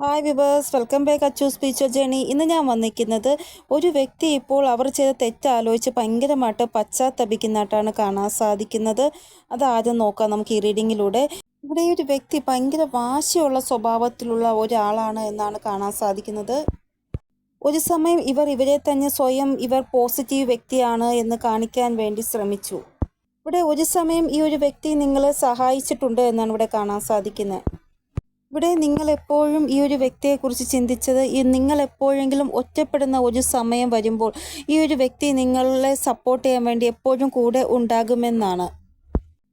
Hi viewers, welcome back Achu സ്പീച്ചർ journey. ഇന്ന് ഞാൻ വന്നിരിക്കുന്നത് ഒരു വ്യക്തി ഇപ്പോൾ അവർ ചെയ്ത തെറ്റാലോചിച്ച് ഭയങ്കരമായിട്ട് പശ്ചാത്തപിക്കുന്നതായിട്ടാണ് കാണാൻ സാധിക്കുന്നത്. അതാദ്യം നോക്കാം നമുക്ക് ഈ റീഡിങ്ങിലൂടെ. ഇവിടെ ഈ ഒരു വ്യക്തി ഭയങ്കര വാശിയുള്ള സ്വഭാവത്തിലുള്ള ഒരാളാണ് എന്നാണ് കാണാൻ സാധിക്കുന്നത്. ഒരു സമയം ഇവരെ തന്നെ സ്വയം പോസിറ്റീവ് വ്യക്തിയാണ് എന്ന് കാണിക്കാൻ വേണ്ടി ശ്രമിച്ചു. ഇവിടെ ഒരു സമയം ഈ ഒരു വ്യക്തി നിങ്ങളെ സഹായിച്ചിട്ടുണ്ട് എന്നാണ് ഇവിടെ കാണാൻ സാധിക്കുന്നത്. ഇവിടെ നിങ്ങൾ എപ്പോഴും ഈ ഒരു വ്യക്തിയെക്കുറിച്ച് ചിന്തിച്ചത് നിങ്ങൾ എപ്പോഴെങ്കിലും ഒറ്റപ്പെടുന്ന ഒരു സമയം വരുമ്പോൾ ഈ ഒരു വ്യക്തി നിങ്ങളെ സപ്പോർട്ട് ചെയ്യാൻ വേണ്ടി എപ്പോഴും കൂടെ ഉണ്ടാകുമെന്നാണ്.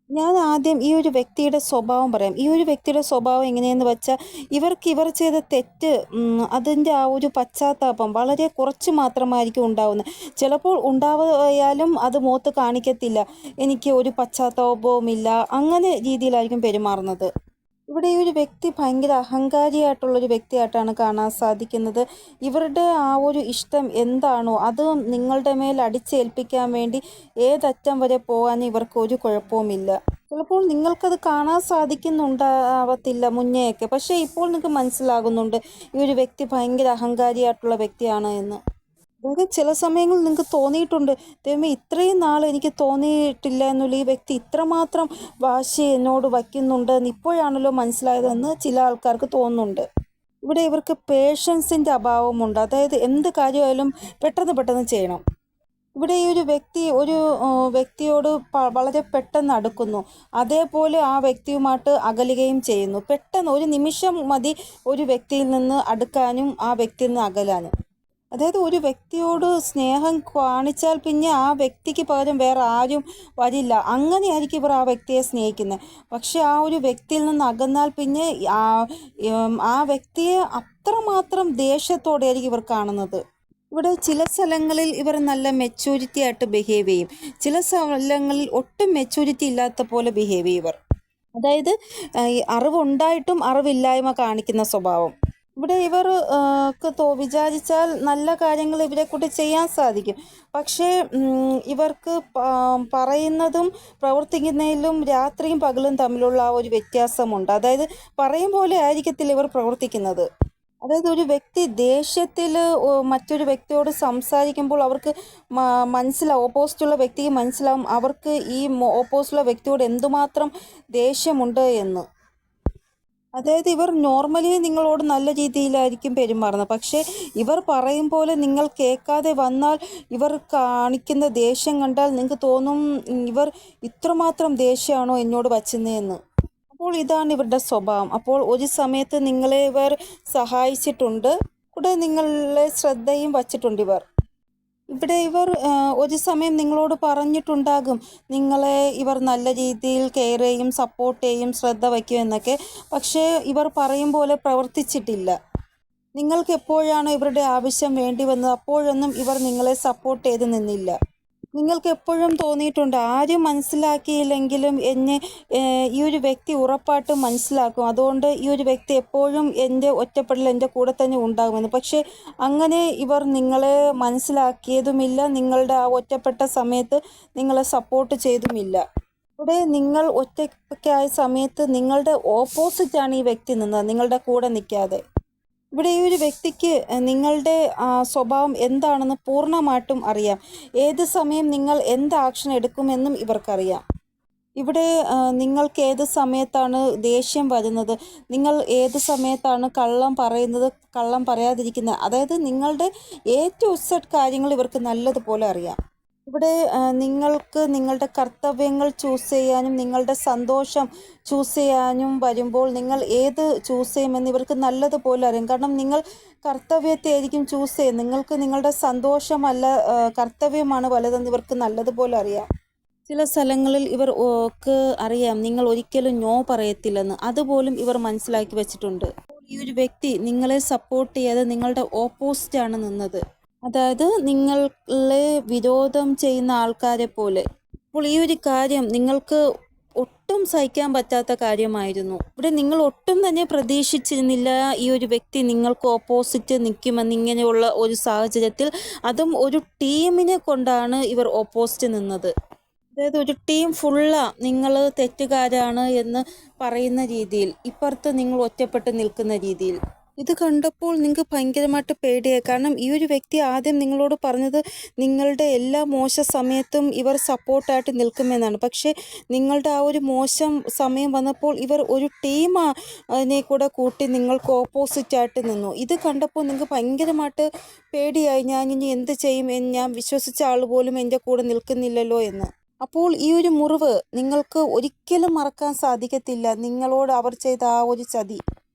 ഞാൻ ആദ്യം ഈ ഒരു വ്യക്തിയുടെ സ്വഭാവം പറയാം. ഈ ഒരു വ്യക്തിയുടെ സ്വഭാവം എങ്ങനെയെന്ന് വെച്ചാൽ ഇവർ ചെയ്ത തെറ്റ് അതിൻ്റെ ആ ഒരു പശ്ചാത്താപം വളരെ കുറച്ച് മാത്രമായിരിക്കും ഉണ്ടാവുന്നത്. ചിലപ്പോൾ ഉണ്ടായാലും അത് മുഖത്ത് കാണിക്കത്തില്ല. എനിക്ക് ഒരു പശ്ചാത്താപവുമില്ല, അങ്ങനെ രീതിയിലായിരിക്കും പെരുമാറുന്നത്. ഇവിടെ ഈ ഒരു വ്യക്തി ഭയങ്കര അഹങ്കാരിയായിട്ടുള്ളൊരു വ്യക്തിയായിട്ടാണ് കാണാൻ സാധിക്കുന്നത്. ഇവരുടെ ആ ഒരു ഇഷ്ടം എന്താണോ അത് നിങ്ങളുടെ മേൽ അടിച്ചേൽപ്പിക്കാൻ വേണ്ടി ഏതറ്റം വരെ പോകാൻ ഇവർക്ക് ഒരു കുഴപ്പവുമില്ല. ചിലപ്പോൾ നിങ്ങൾക്കത് കാണാൻ സാധിക്കുന്നുണ്ടാവത്തില്ല മുന്നേയൊക്കെ, പക്ഷേ ഇപ്പോൾ നിങ്ങൾക്ക് മനസ്സിലാകുന്നുണ്ട് ഈ ഒരു വ്യക്തി ഭയങ്കര അഹങ്കാരിയായിട്ടുള്ള വ്യക്തിയാണ് എന്ന്. നിങ്ങൾക്ക് ചില സമയങ്ങളിൽ നിങ്ങൾക്ക് തോന്നിയിട്ടുണ്ട്, ദൈവമേ ഇത്രയും നാൾ എനിക്ക് തോന്നിയിട്ടില്ല എന്നുള്ള ഈ വ്യക്തി ഇത്രമാത്രം വാശി എന്നോട് വയ്ക്കുന്നുണ്ട് ഇപ്പോഴാണല്ലോ മനസ്സിലായതെന്ന് ചില ആൾക്കാർക്ക് തോന്നുന്നുണ്ട്. ഇവിടെ ഇവർക്ക് പേഷ്യൻസിൻ്റെ അഭാവമുണ്ട്. അതായത് എന്ത് കാര്യമായാലും പെട്ടെന്ന് ചെയ്യണം. ഇവിടെ ഈ ഒരു വ്യക്തി ഒരു വ്യക്തിയോട് വളരെ പെട്ടെന്ന് അടുക്കുന്നു, അതേപോലെ ആ വ്യക്തിയുമായിട്ട് അകലുകയും ചെയ്യുന്നു. പെട്ടെന്ന് ഒരു നിമിഷം മതി ഒരു വ്യക്തിയിൽ നിന്ന് അടുക്കാനും ആ വ്യക്തിയിൽ നിന്ന് അകലാനും. അതായത് ഒരു വ്യക്തിയോട് സ്നേഹം കാണിച്ചാൽ പിന്നെ ആ വ്യക്തിക്ക് പകരം വേറെ ആരും വരില്ല, അങ്ങനെയായിരിക്കും ഇവർ ആ വ്യക്തിയെ സ്നേഹിക്കുന്നത്. പക്ഷെ ആ ഒരു വ്യക്തിയിൽ നിന്ന് അകന്നാൽ പിന്നെ ആ വ്യക്തിയെ അത്രമാത്രം ദേഷ്യത്തോടെ ആയിരിക്കും ഇവർ കാണുന്നത്. ഇവിടെ ചില സ്ഥലങ്ങളിൽ ഇവർ നല്ല മെച്യൂരിറ്റി ആയിട്ട് ബിഹേവ് ചെയ്യും, ചില സ്ഥലങ്ങളിൽ ഒട്ടും മെച്യൂരിറ്റി ഇല്ലാത്ത പോലെ ബിഹേവ് ചെയ്യും ഇവർ. അതായത് അറിവുണ്ടായിട്ടും അറിവില്ലായ്മ കാണിക്കുന്ന സ്വഭാവം. ഇവിടെ വിചാരിച്ചാൽ നല്ല കാര്യങ്ങൾ ഇവരെ കൊണ്ട് ചെയ്യാൻ സാധിക്കും. പക്ഷേ ഇവർക്ക് പറയുന്നതും പ്രവർത്തിക്കുന്നതിലും രാത്രിയും പകലും തമ്മിലുള്ള ആ ഒരു വ്യത്യാസമുണ്ട്. അതായത് പറയും പോലെ ആയിരിക്കത്തില്ല ഇവർ പ്രവർത്തിക്കുന്നത്. അതായത് ഒരു വ്യക്തി ദേഷ്യത്തിൽ മറ്റൊരു വ്യക്തിയോട് സംസാരിക്കുമ്പോൾ അവർക്ക് മനസ്സിലാവും, ഓപ്പോസിറ്റുള്ള വ്യക്തിക്ക് മനസ്സിലാവും അവർക്ക് ഈ ഓപ്പോസിറ്റുള്ള വ്യക്തിയോട് എന്തുമാത്രം ദേഷ്യമുണ്ട് എന്ന്. അതായത് ഇവർ നോർമലി നിങ്ങളോട് നല്ല രീതിയിലായിരിക്കും പെരുമാറുന്നത്, പക്ഷേ ഇവർ പറയും പോലെ നിങ്ങൾ കേൾക്കാതെ വന്നാൽ ഇവർ കാണിക്കുന്ന ദേഷ്യം കണ്ടാൽ നിങ്ങൾക്ക് തോന്നും ഇവർ ഇത്രമാത്രം ദേഷ്യമാണോ എന്നോട് വച്ചെന്ന്. അപ്പോൾ ഇതാണ് ഇവരുടെ സ്വഭാവം. അപ്പോൾ ഒരു സമയത്ത് നിങ്ങളെ ഇവർ സഹായിച്ചിട്ടുണ്ട്, കൂടെ നിങ്ങളെ ശ്രദ്ധയും വച്ചിട്ടുണ്ട് ഇവർ. ഇവിടെ ഇവർ ഒരു സമയം നിങ്ങളോട് പറഞ്ഞിട്ടുണ്ടാകും നിങ്ങളെ ഇവർ നല്ല രീതിയിൽ കെയർ ചെയ്യും, സപ്പോർട്ട് ചെയ്യും, ശ്രദ്ധ വയ്ക്കും എന്നൊക്കെ. പക്ഷേ ഇവർ പറയും പോലെ പ്രവർത്തിച്ചിട്ടില്ല. നിങ്ങൾക്ക് എപ്പോഴാണ് ഇവരുടെ ആവശ്യം വേണ്ടി വന്നത് അപ്പോഴൊന്നും ഇവർ നിങ്ങളെ സപ്പോർട്ട് ചെയ്ത് നിന്നില്ല. നിങ്ങൾക്ക് എപ്പോഴും തോന്നിയിട്ടുണ്ട് ആരും മനസ്സിലാക്കിയില്ലെങ്കിലും എന്നെ ഈ ഒരു വ്യക്തി ഉറപ്പായിട്ടും മനസ്സിലാക്കും, അതുകൊണ്ട് ഈ ഒരു വ്യക്തി എപ്പോഴും എൻ്റെ ഒറ്റപ്പെടൽ എൻ്റെ കൂടെ തന്നെ ഉണ്ടാകുമെന്ന്. പക്ഷേ അങ്ങനെ ഇവർ നിങ്ങളെ മനസ്സിലാക്കിയതുമില്ല, നിങ്ങളുടെ ആ ഒറ്റപ്പെട്ട സമയത്ത് നിങ്ങളെ സപ്പോർട്ട് ചെയ്തുമില്ല. ഇവിടെ നിങ്ങൾ ഒറ്റയ്ക്കായ സമയത്ത് നിങ്ങളുടെ ഓപ്പോസിറ്റാണ് ഈ വ്യക്തി നിന്നത്, നിങ്ങളുടെ കൂടെ നിൽക്കാതെ. ഇവിടെ ഈ ഒരു വ്യക്തിക്ക് നിങ്ങളുടെ സ്വഭാവം എന്താണെന്ന് പൂർണ്ണമായിട്ടും അറിയാം. ഏത് സമയം നിങ്ങൾ എന്ത് ആക്ഷൻ എടുക്കുമെന്നും ഇവർക്കറിയാം. ഇവിടെ നിങ്ങൾക്ക് ഏത് സമയത്താണ് ദേഷ്യം വരുന്നത്, നിങ്ങൾ ഏത് സമയത്താണ് കള്ളം പറയുന്നത്, കള്ളം പറയാതിരിക്കുന്നത്, അതായത് നിങ്ങളുടെ A to Z കാര്യങ്ങൾ ഇവർക്ക് നല്ലതുപോലെ അറിയാം. ഇവിടെ നിങ്ങൾക്ക് നിങ്ങളുടെ കർത്തവ്യങ്ങൾ ചൂസ് ചെയ്യാനും നിങ്ങളുടെ സന്തോഷം ചൂസ് ചെയ്യാനും വരുമ്പോൾ നിങ്ങൾ ഏത് ചൂസ് ചെയ്യുമെന്ന് ഇവർക്ക് നല്ലതുപോലെ അറിയാം. കാരണം നിങ്ങൾ കർത്തവ്യത്തെ ആയിരിക്കും ചൂസ് ചെയ്യുന്നത്, നിങ്ങൾക്ക് നിങ്ങളുടെ സന്തോഷമല്ല കർത്തവ്യമാണ് വലുതെന്ന് ഇവർക്ക് നല്ലതുപോലെ അറിയാം. ചില സ്ഥലങ്ങളിൽ ഇവർക്ക് അറിയാം നിങ്ങൾ ഒരിക്കലും നോ പറയത്തില്ലെന്ന്, അതുപോലും ഇവർ മനസ്സിലാക്കി വെച്ചിട്ടുണ്ട്. ഈ ഒരു വ്യക്തി നിങ്ങളെ സപ്പോർട്ട് ചെയ്യാതെ നിങ്ങളുടെ ഓപ്പോസിറ്റാണ് നിന്നത്, അതായത് നിങ്ങളെ വിരോധം ചെയ്യുന്ന ആൾക്കാരെ പോലെ. അപ്പോൾ ഈ ഒരു കാര്യം നിങ്ങൾക്ക് ഒട്ടും സഹിക്കാൻ പറ്റാത്ത കാര്യമായിരുന്നു. ഇവിടെ നിങ്ങൾ ഒട്ടും തന്നെ പ്രതീക്ഷിച്ചിരുന്നില്ല ഈ ഒരു വ്യക്തി നിങ്ങൾക്ക് ഓപ്പോസിറ്റ് നിൽക്കുമെന്ന്. ഇങ്ങനെയുള്ള ഒരു സാഹചര്യത്തിൽ അതും ഒരു ടീമിനെ കൊണ്ടാണ് ഇവർ ഓപ്പോസിറ്റ് നിന്നത്. അതായത് ഒരു ടീം നിങ്ങൾ തെറ്റുകാരാണ് എന്ന് പറയുന്ന രീതിയിൽ, ഇപ്പുറത്ത് നിങ്ങൾ ഒറ്റപ്പെട്ട് നിൽക്കുന്ന രീതിയിൽ. ഇത് കണ്ടപ്പോൾ നിങ്ങൾക്ക് ഭയങ്കരമായിട്ട് പേടിയായി. കാരണം ഈ ഒരു വ്യക്തി ആദ്യം നിങ്ങളോട് പറഞ്ഞത് നിങ്ങളുടെ എല്ലാ മോശ സമയത്തും ഇവർ സപ്പോർട്ടായിട്ട് നിൽക്കുമെന്നാണ്. പക്ഷേ നിങ്ങളുടെ ആ ഒരു മോശം സമയം വന്നപ്പോൾ ഇവർ ഒരു ടീമിനെ കൂടെ കൂട്ടി നിങ്ങൾക്ക് ഓപ്പോസിറ്റായിട്ട് നിന്നു. ഇത് കണ്ടപ്പോൾ നിങ്ങൾക്ക് ഭയങ്കരമായിട്ട് പേടിയായി. ഞാനിനി എന്ത് ചെയ്യും? ഞാൻ വിശ്വസിച്ച ആൾ പോലും എൻ്റെ കൂടെ നിൽക്കുന്നില്ലല്ലോ എന്ന്. അപ്പോൾ ഈ ഒരു മുറിവ് നിങ്ങൾക്ക് ഒരിക്കലും മറക്കാൻ സാധിക്കത്തില്ല. നിങ്ങളോട് അവർ ചെയ്ത ആ ഒരു ചതി.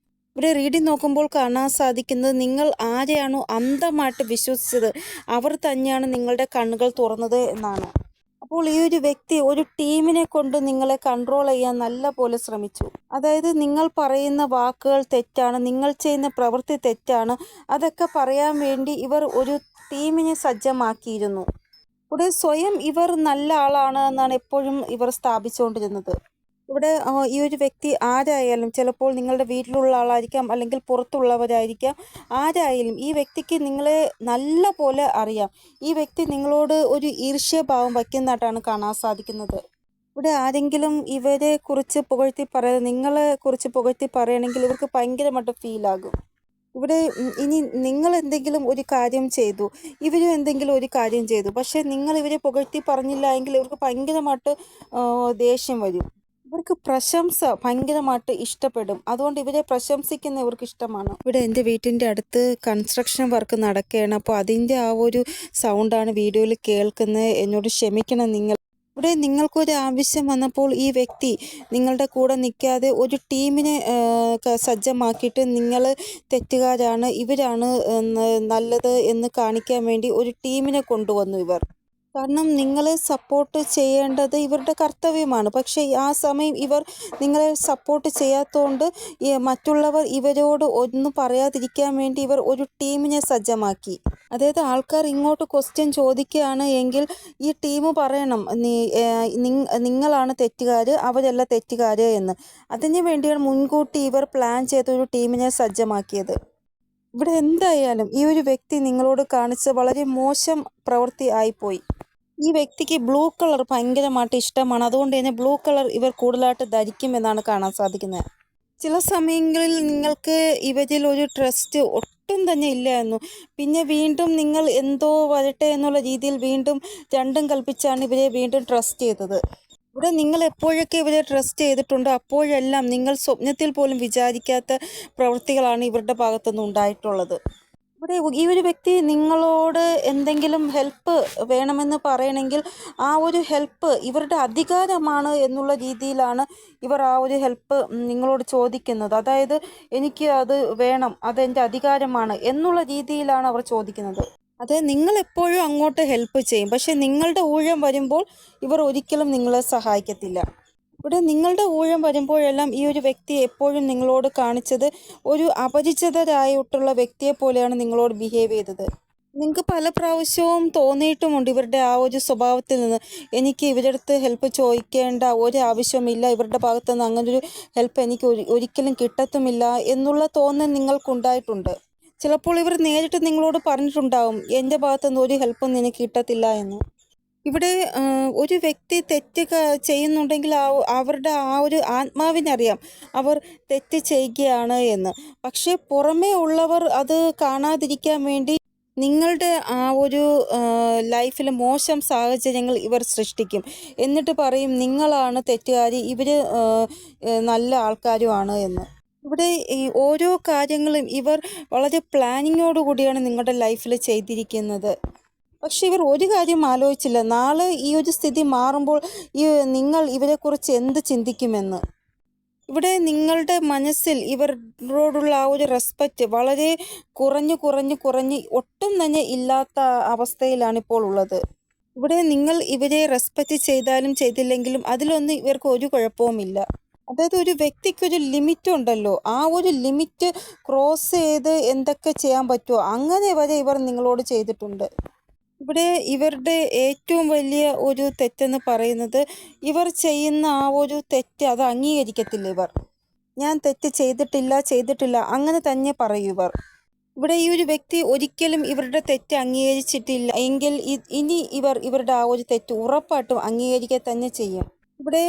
ഇവിടെ റീഡിംഗ് നോക്കുമ്പോൾ കാണാൻ സാധിക്കുന്നത് നിങ്ങൾ ആരെയാണോ അന്ധമായിട്ട് വിശ്വസിച്ചത് അവർ തന്നെയാണ് നിങ്ങളുടെ കണ്ണുകൾ തുറന്നത് എന്നാണ്. അപ്പോൾ ഈ ഒരു വ്യക്തി ഒരു ടീമിനെ കൊണ്ട് നിങ്ങളെ കൺട്രോൾ ചെയ്യാൻ നല്ല പോലെ ശ്രമിച്ചു. അതായത് നിങ്ങൾ പറയുന്ന വാക്കുകൾ തെറ്റാണ്, നിങ്ങൾ ചെയ്യുന്ന പ്രവൃത്തി തെറ്റാണ്, അതൊക്കെ പറയാൻ വേണ്ടി ഇവർ ഒരു ടീമിനെ സജ്ജമാക്കിയിരുന്നു. ഇവിടെ സ്വയം ഇവർ നല്ല ആളാണ് എന്നാണ് എപ്പോഴും ഇവർ സ്ഥാപിച്ചുകൊണ്ടിരുന്നത്. ഇവിടെ ഈ ഒരു വ്യക്തി ആരായാലും, ചിലപ്പോൾ നിങ്ങളുടെ വീട്ടിലുള്ള ആളായിരിക്കാം, അല്ലെങ്കിൽ പുറത്തുള്ളവരായിരിക്കാം, ആരായാലും ഈ വ്യക്തിക്ക് നിങ്ങളെ നല്ല പോലെ അറിയാം. ഈ വ്യക്തി നിങ്ങളോട് ഒരു ഈർഷ്യഭാവം വയ്ക്കുന്നതായിട്ടാണ് കാണാൻ സാധിക്കുന്നത്. ഇവിടെ ആരെങ്കിലും ഇവരെ കുറിച്ച് നിങ്ങളെ കുറിച്ച് പുകഴ്ത്തി പറയണമെങ്കിൽ ഇവർക്ക് ഭയങ്കരമായിട്ട് ഫീലാകും. ഇവിടെ ഇനി നിങ്ങൾ എന്തെങ്കിലും ഒരു കാര്യം ചെയ്തു, ഇവരും എന്തെങ്കിലും ഒരു കാര്യം ചെയ്തു, പക്ഷേ നിങ്ങൾ ഇവരെ പുകഴ്ത്തി പറഞ്ഞില്ല എങ്കിൽ ഇവർക്ക് ഭയങ്കരമായിട്ട് ദേഷ്യം വരും. ഇവർക്ക് പ്രശംസ ഭയങ്കരമായിട്ട് ഇഷ്ടപ്പെടും. അതുകൊണ്ട് ഇവരെ പ്രശംസിക്കുന്ന ഇവർക്ക് ഇഷ്ടമാണ്. ഇവിടെ എൻ്റെ വീട്ടിൻ്റെ അടുത്ത് കൺസ്ട്രക്ഷൻ വർക്ക് നടക്കുകയാണ്. അപ്പോൾ അതിൻ്റെ ആ ഒരു സൗണ്ടാണ് വീഡിയോയിൽ കേൾക്കുന്നത്. എന്നോട് ക്ഷമിക്കണം നിങ്ങൾ. ഇവിടെ നിങ്ങൾക്കൊരു ആവശ്യം വന്നപ്പോൾ ഈ വ്യക്തി നിങ്ങളുടെ കൂടെ നിൽക്കാതെ ഒരു ടീമിനെ സജ്ജമാക്കിയിട്ട് നിങ്ങൾ തെറ്റുകാരാണ്, ഇവരാണ് നല്ലത് എന്ന് കാണിക്കാൻ വേണ്ടി ഒരു ടീമിനെ കൊണ്ടുവന്നു ഇവർ. കാരണം നിങ്ങളെ സപ്പോർട്ട് ചെയ്യേണ്ടത് ഇവരുടെ കർത്തവ്യമാണ്. പക്ഷേ ആ സമയം ഇവർ നിങ്ങളെ സപ്പോർട്ട് ചെയ്യാത്തതുകൊണ്ട് മറ്റുള്ളവർ ഇവരോട് ഒന്നും പറയാതിരിക്കാൻ വേണ്ടി ഇവർ ഒരു ടീമിനെ സജ്ജമാക്കി. അതായത് ആൾക്കാർ ഇങ്ങോട്ട് ക്വസ്റ്റ്യൻ ചോദിക്കുകയാണ് എങ്കിൽ ഈ ടീം പറയണം നിങ്ങളാണ് തെറ്റുകാർ, അവരല്ല തെറ്റുകാർ എന്ന്. അതിന് വേണ്ടിയാണ് മുൻകൂട്ടി ഇവർ പ്ലാൻ ചെയ്ത ഒരു ടീമിനെ സജ്ജമാക്കിയത്. ഇവിടെ എന്തായാലും ഈ ഒരു വ്യക്തി നിങ്ങളോട് കാണിച്ച വളരെ മോശം പ്രവൃത്തി ആയിപ്പോയി. ഈ വ്യക്തിക്ക് ബ്ലൂ കളർ ഭയങ്കരമായിട്ട് ഇഷ്ടമാണ്. അതുകൊണ്ട് തന്നെ ബ്ലൂ കളർ ഇവർ കൂടുതലായിട്ട് ധരിക്കുമെന്നാണ് കാണാൻ സാധിക്കുന്നത്. ചില സമയങ്ങളിൽ നിങ്ങൾക്ക് ഇവരിൽ ഒരു ട്രസ്റ്റ് ഒട്ടും തന്നെ ഇല്ലായിരുന്നു. പിന്നെ വീണ്ടും നിങ്ങൾ എന്തോ വരട്ടെ എന്നുള്ള രീതിയിൽ വീണ്ടും രണ്ടും കൽപ്പിച്ചാണ് ഇവരെ വീണ്ടും ട്രസ്റ്റ് ചെയ്തത്. ഇവിടെ നിങ്ങൾ എപ്പോഴൊക്കെ ഇവരെ ട്രസ്റ്റ് ചെയ്തിട്ടുണ്ടോ അപ്പോഴെല്ലാം നിങ്ങൾ സ്വപ്നത്തിൽ പോലും വിചാരിക്കാത്ത പ്രവൃത്തികളാണ് ഇവരുടെ ഭാഗത്തുനിന്ന് ഉണ്ടായിട്ടുള്ളത്. ഇവിടെ ഈ ഒരു വ്യക്തി നിങ്ങളോട് എന്തെങ്കിലും ഹെൽപ്പ് വേണമെന്ന് പറയണമെങ്കിൽ ആ ഒരു ഹെൽപ്പ് ഇവരുടെ അധികാരമാണ് എന്നുള്ള രീതിയിലാണ് ഇവർ ആ ഒരു ഹെൽപ്പ് നിങ്ങളോട് ചോദിക്കുന്നത്. അതായത് എനിക്ക് അത് വേണം, അതെൻ്റെ അധികാരമാണ് എന്നുള്ള രീതിയിലാണ് അവർ ചോദിക്കുന്നത്. അത് നിങ്ങൾ എപ്പോഴും അങ്ങോട്ട് ഹെൽപ്പ് ചെയ്യും, പക്ഷെ നിങ്ങളുടെ ഊഴം വരുമ്പോൾ ഇവർ ഒരിക്കലും നിങ്ങളെ സഹായിക്കത്തില്ല. ഇവിടെ നിങ്ങളുടെ ഊഴം വരുമ്പോഴെല്ലാം ഈ ഒരു വ്യക്തി എപ്പോഴും നിങ്ങളോട് കാണിച്ചത് ഒരു അപരിചിതരായിട്ടുള്ള വ്യക്തിയെ പോലെയാണ് നിങ്ങളോട് ബിഹേവ് ചെയ്തത്. നിങ്ങൾക്ക് പല പ്രാവശ്യവും തോന്നിയിട്ടുമുണ്ട് ഇവരുടെ ആ ഒരു സ്വഭാവത്തിൽ നിന്ന് എനിക്ക് ഇവരുടെ അടുത്ത് ഹെൽപ്പ് ചോദിക്കേണ്ട ഒരു ആവശ്യമില്ല, ഇവരുടെ ഭാഗത്തു നിന്ന് അങ്ങനൊരു ഹെൽപ്പ് എനിക്ക് ഒരിക്കലും കിട്ടത്തുമില്ല എന്നുള്ള തോന്നൽ നിങ്ങൾക്കുണ്ടായിട്ടുണ്ട്. ചിലപ്പോൾ ഇവർ നേരിട്ട് നിങ്ങളോട് പറഞ്ഞിട്ടുണ്ടാവും എൻ്റെ ഭാഗത്തുനിന്ന് ഒരു ഹെൽപ്പും നിനക്ക് കിട്ടത്തില്ല എന്ന്. ഇവിടെ ഒരു വ്യക്തി തെറ്റ് ചെയ്യുന്നുണ്ടെങ്കിൽ അവരുടെ ആ ഒരു ആത്മാവിനറിയാം അവർ തെറ്റ് ചെയ്യുകയാണ് എന്ന്. പക്ഷേ പുറമേ ഉള്ളവർ അത് കാണാതിരിക്കാൻ വേണ്ടി നിങ്ങളുടെ ആ ഒരു ലൈഫിൽ മോശം സാഹചര്യങ്ങൾ ഇവർ സൃഷ്ടിക്കും. എന്നിട്ട് പറയും നിങ്ങളാണ് തെറ്റുകാരി, ഇവർ നല്ല ആൾക്കാരുമാണ് എന്ന്. ഇവിടെ ഈ ഓരോ കാര്യങ്ങളും ഇവർ വളരെ പ്ലാനിങ്ങോട് കൂടിയാണ് നിങ്ങളുടെ ലൈഫിൽ ചെയ്തിരിക്കുന്നത്. പക്ഷെ ഇവർ ഒരു കാര്യം ആലോചിച്ചില്ല, നാളെ ഈ ഒരു സ്ഥിതി മാറുമ്പോൾ നിങ്ങൾ ഇവരെക്കുറിച്ച് എന്ത് ചിന്തിക്കുമെന്ന്. ഇവിടെ നിങ്ങളുടെ മനസ്സിൽ ഇവരോടുള്ള ആ ഒരു റെസ്പെക്റ്റ് വളരെ കുറഞ്ഞ് ഒട്ടും തന്നെ ഇല്ലാത്ത അവസ്ഥയിലാണ് ഇപ്പോൾ ഉള്ളത്. ഇവിടെ നിങ്ങൾ ഇവരെ റെസ്പെക്റ്റ് ചെയ്താലും ചെയ്തില്ലെങ്കിലും അതിലൊന്നും ഇവർക്ക് ഒരു കുഴപ്പവുമില്ല. അതായത് ഒരു വ്യക്തിക്കൊരു ലിമിറ്റ് ഉണ്ടല്ലോ, ആ ഒരു ലിമിറ്റ് ക്രോസ് ചെയ്ത് എന്തൊക്കെ ചെയ്യാൻ പറ്റുമോ അങ്ങനെ വരെ ഇവർ നിങ്ങളോട് ചെയ്തിട്ടുണ്ട്. ഇവിടെ ഇവരുടെ ഏറ്റവും വലിയ ഒരു തെറ്റെന്ന് പറയുന്നത് ഇവർ ചെയ്യുന്ന ആ ഒരു തെറ്റ് അത് അംഗീകരിക്കത്തില്ല ഇവർ. ഞാൻ തെറ്റ് ചെയ്തിട്ടില്ല അങ്ങനെ തന്നെ പറയും ഇവർ. ഇവിടെ ഈ ഒരു വ്യക്തി ഒരിക്കലും ഇവരുടെ തെറ്റ് അംഗീകരിച്ചിട്ടില്ല എങ്കിൽ ഇനി ഇവരുടെ ആ ഒരു തെറ്റ് ഉറപ്പായിട്ടും അംഗീകരിക്കുക തന്നെ ചെയ്യും. ഇവിടെ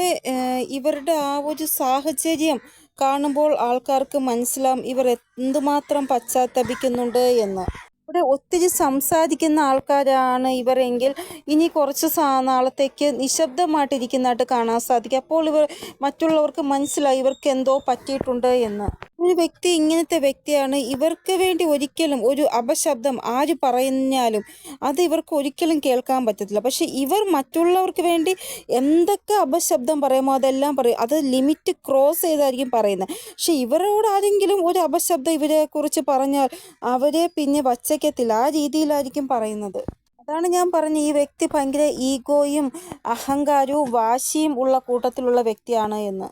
ഇവരുടെ ആ ഒരു സാഹചര്യം കാണുമ്പോൾ ആൾക്കാർക്ക് മനസ്സിലാവും ഇവർ എന്തുമാത്രം പശ്ചാത്തപിക്കുന്നുണ്ട് എന്ന്. ഇവിടെ ഒത്തിരി സംസാരിക്കുന്ന ആൾക്കാരാണ് ഇവരെങ്കിൽ ഇനി കുറച്ച് നാളത്തേക്ക് നിശബ്ദമായിട്ടിരിക്കുന്നതായിട്ട് കാണാൻ സാധിക്കും. അപ്പോൾ ഇവർ മറ്റുള്ളവർക്ക് മനസ്സിലായി ഇവർക്ക് എന്തോ പറ്റിയിട്ടുണ്ട് എന്ന്. ഒരു വ്യക്തി ഇങ്ങനത്തെ വ്യക്തിയാണ്. ഇവർക്ക് വേണ്ടി ഒരിക്കലും ഒരു അപശബ്ദം ആര് പറഞ്ഞാലും അത് ഇവർക്ക് ഒരിക്കലും കേൾക്കാൻ പറ്റത്തില്ല. പക്ഷെ ഇവർ മറ്റുള്ളവർക്ക് വേണ്ടി എന്തൊക്കെ അപശബ്ദം പറയുമോ അതെല്ലാം പറയും. അത് ലിമിറ്റ് ക്രോസ് ചെയ്തായിരിക്കും പറയുന്നത്. പക്ഷെ ഇവരോട് ആരെങ്കിലും ഒരു അപശബ്ദം ഇവരെ കുറിച്ച് പറഞ്ഞാൽ അവരെ പിന്നെ വച്ചേക്കത്തില്ല. ആ രീതിയിലായിരിക്കും പറയുന്നത്. അതാണ് ഞാൻ പറഞ്ഞ ഈ വ്യക്തി ഭയങ്കര ഈഗോയും അഹങ്കാരവും വാശിയും ഉള്ള കൂട്ടത്തിലുള്ള വ്യക്തിയാണ് എന്ന്.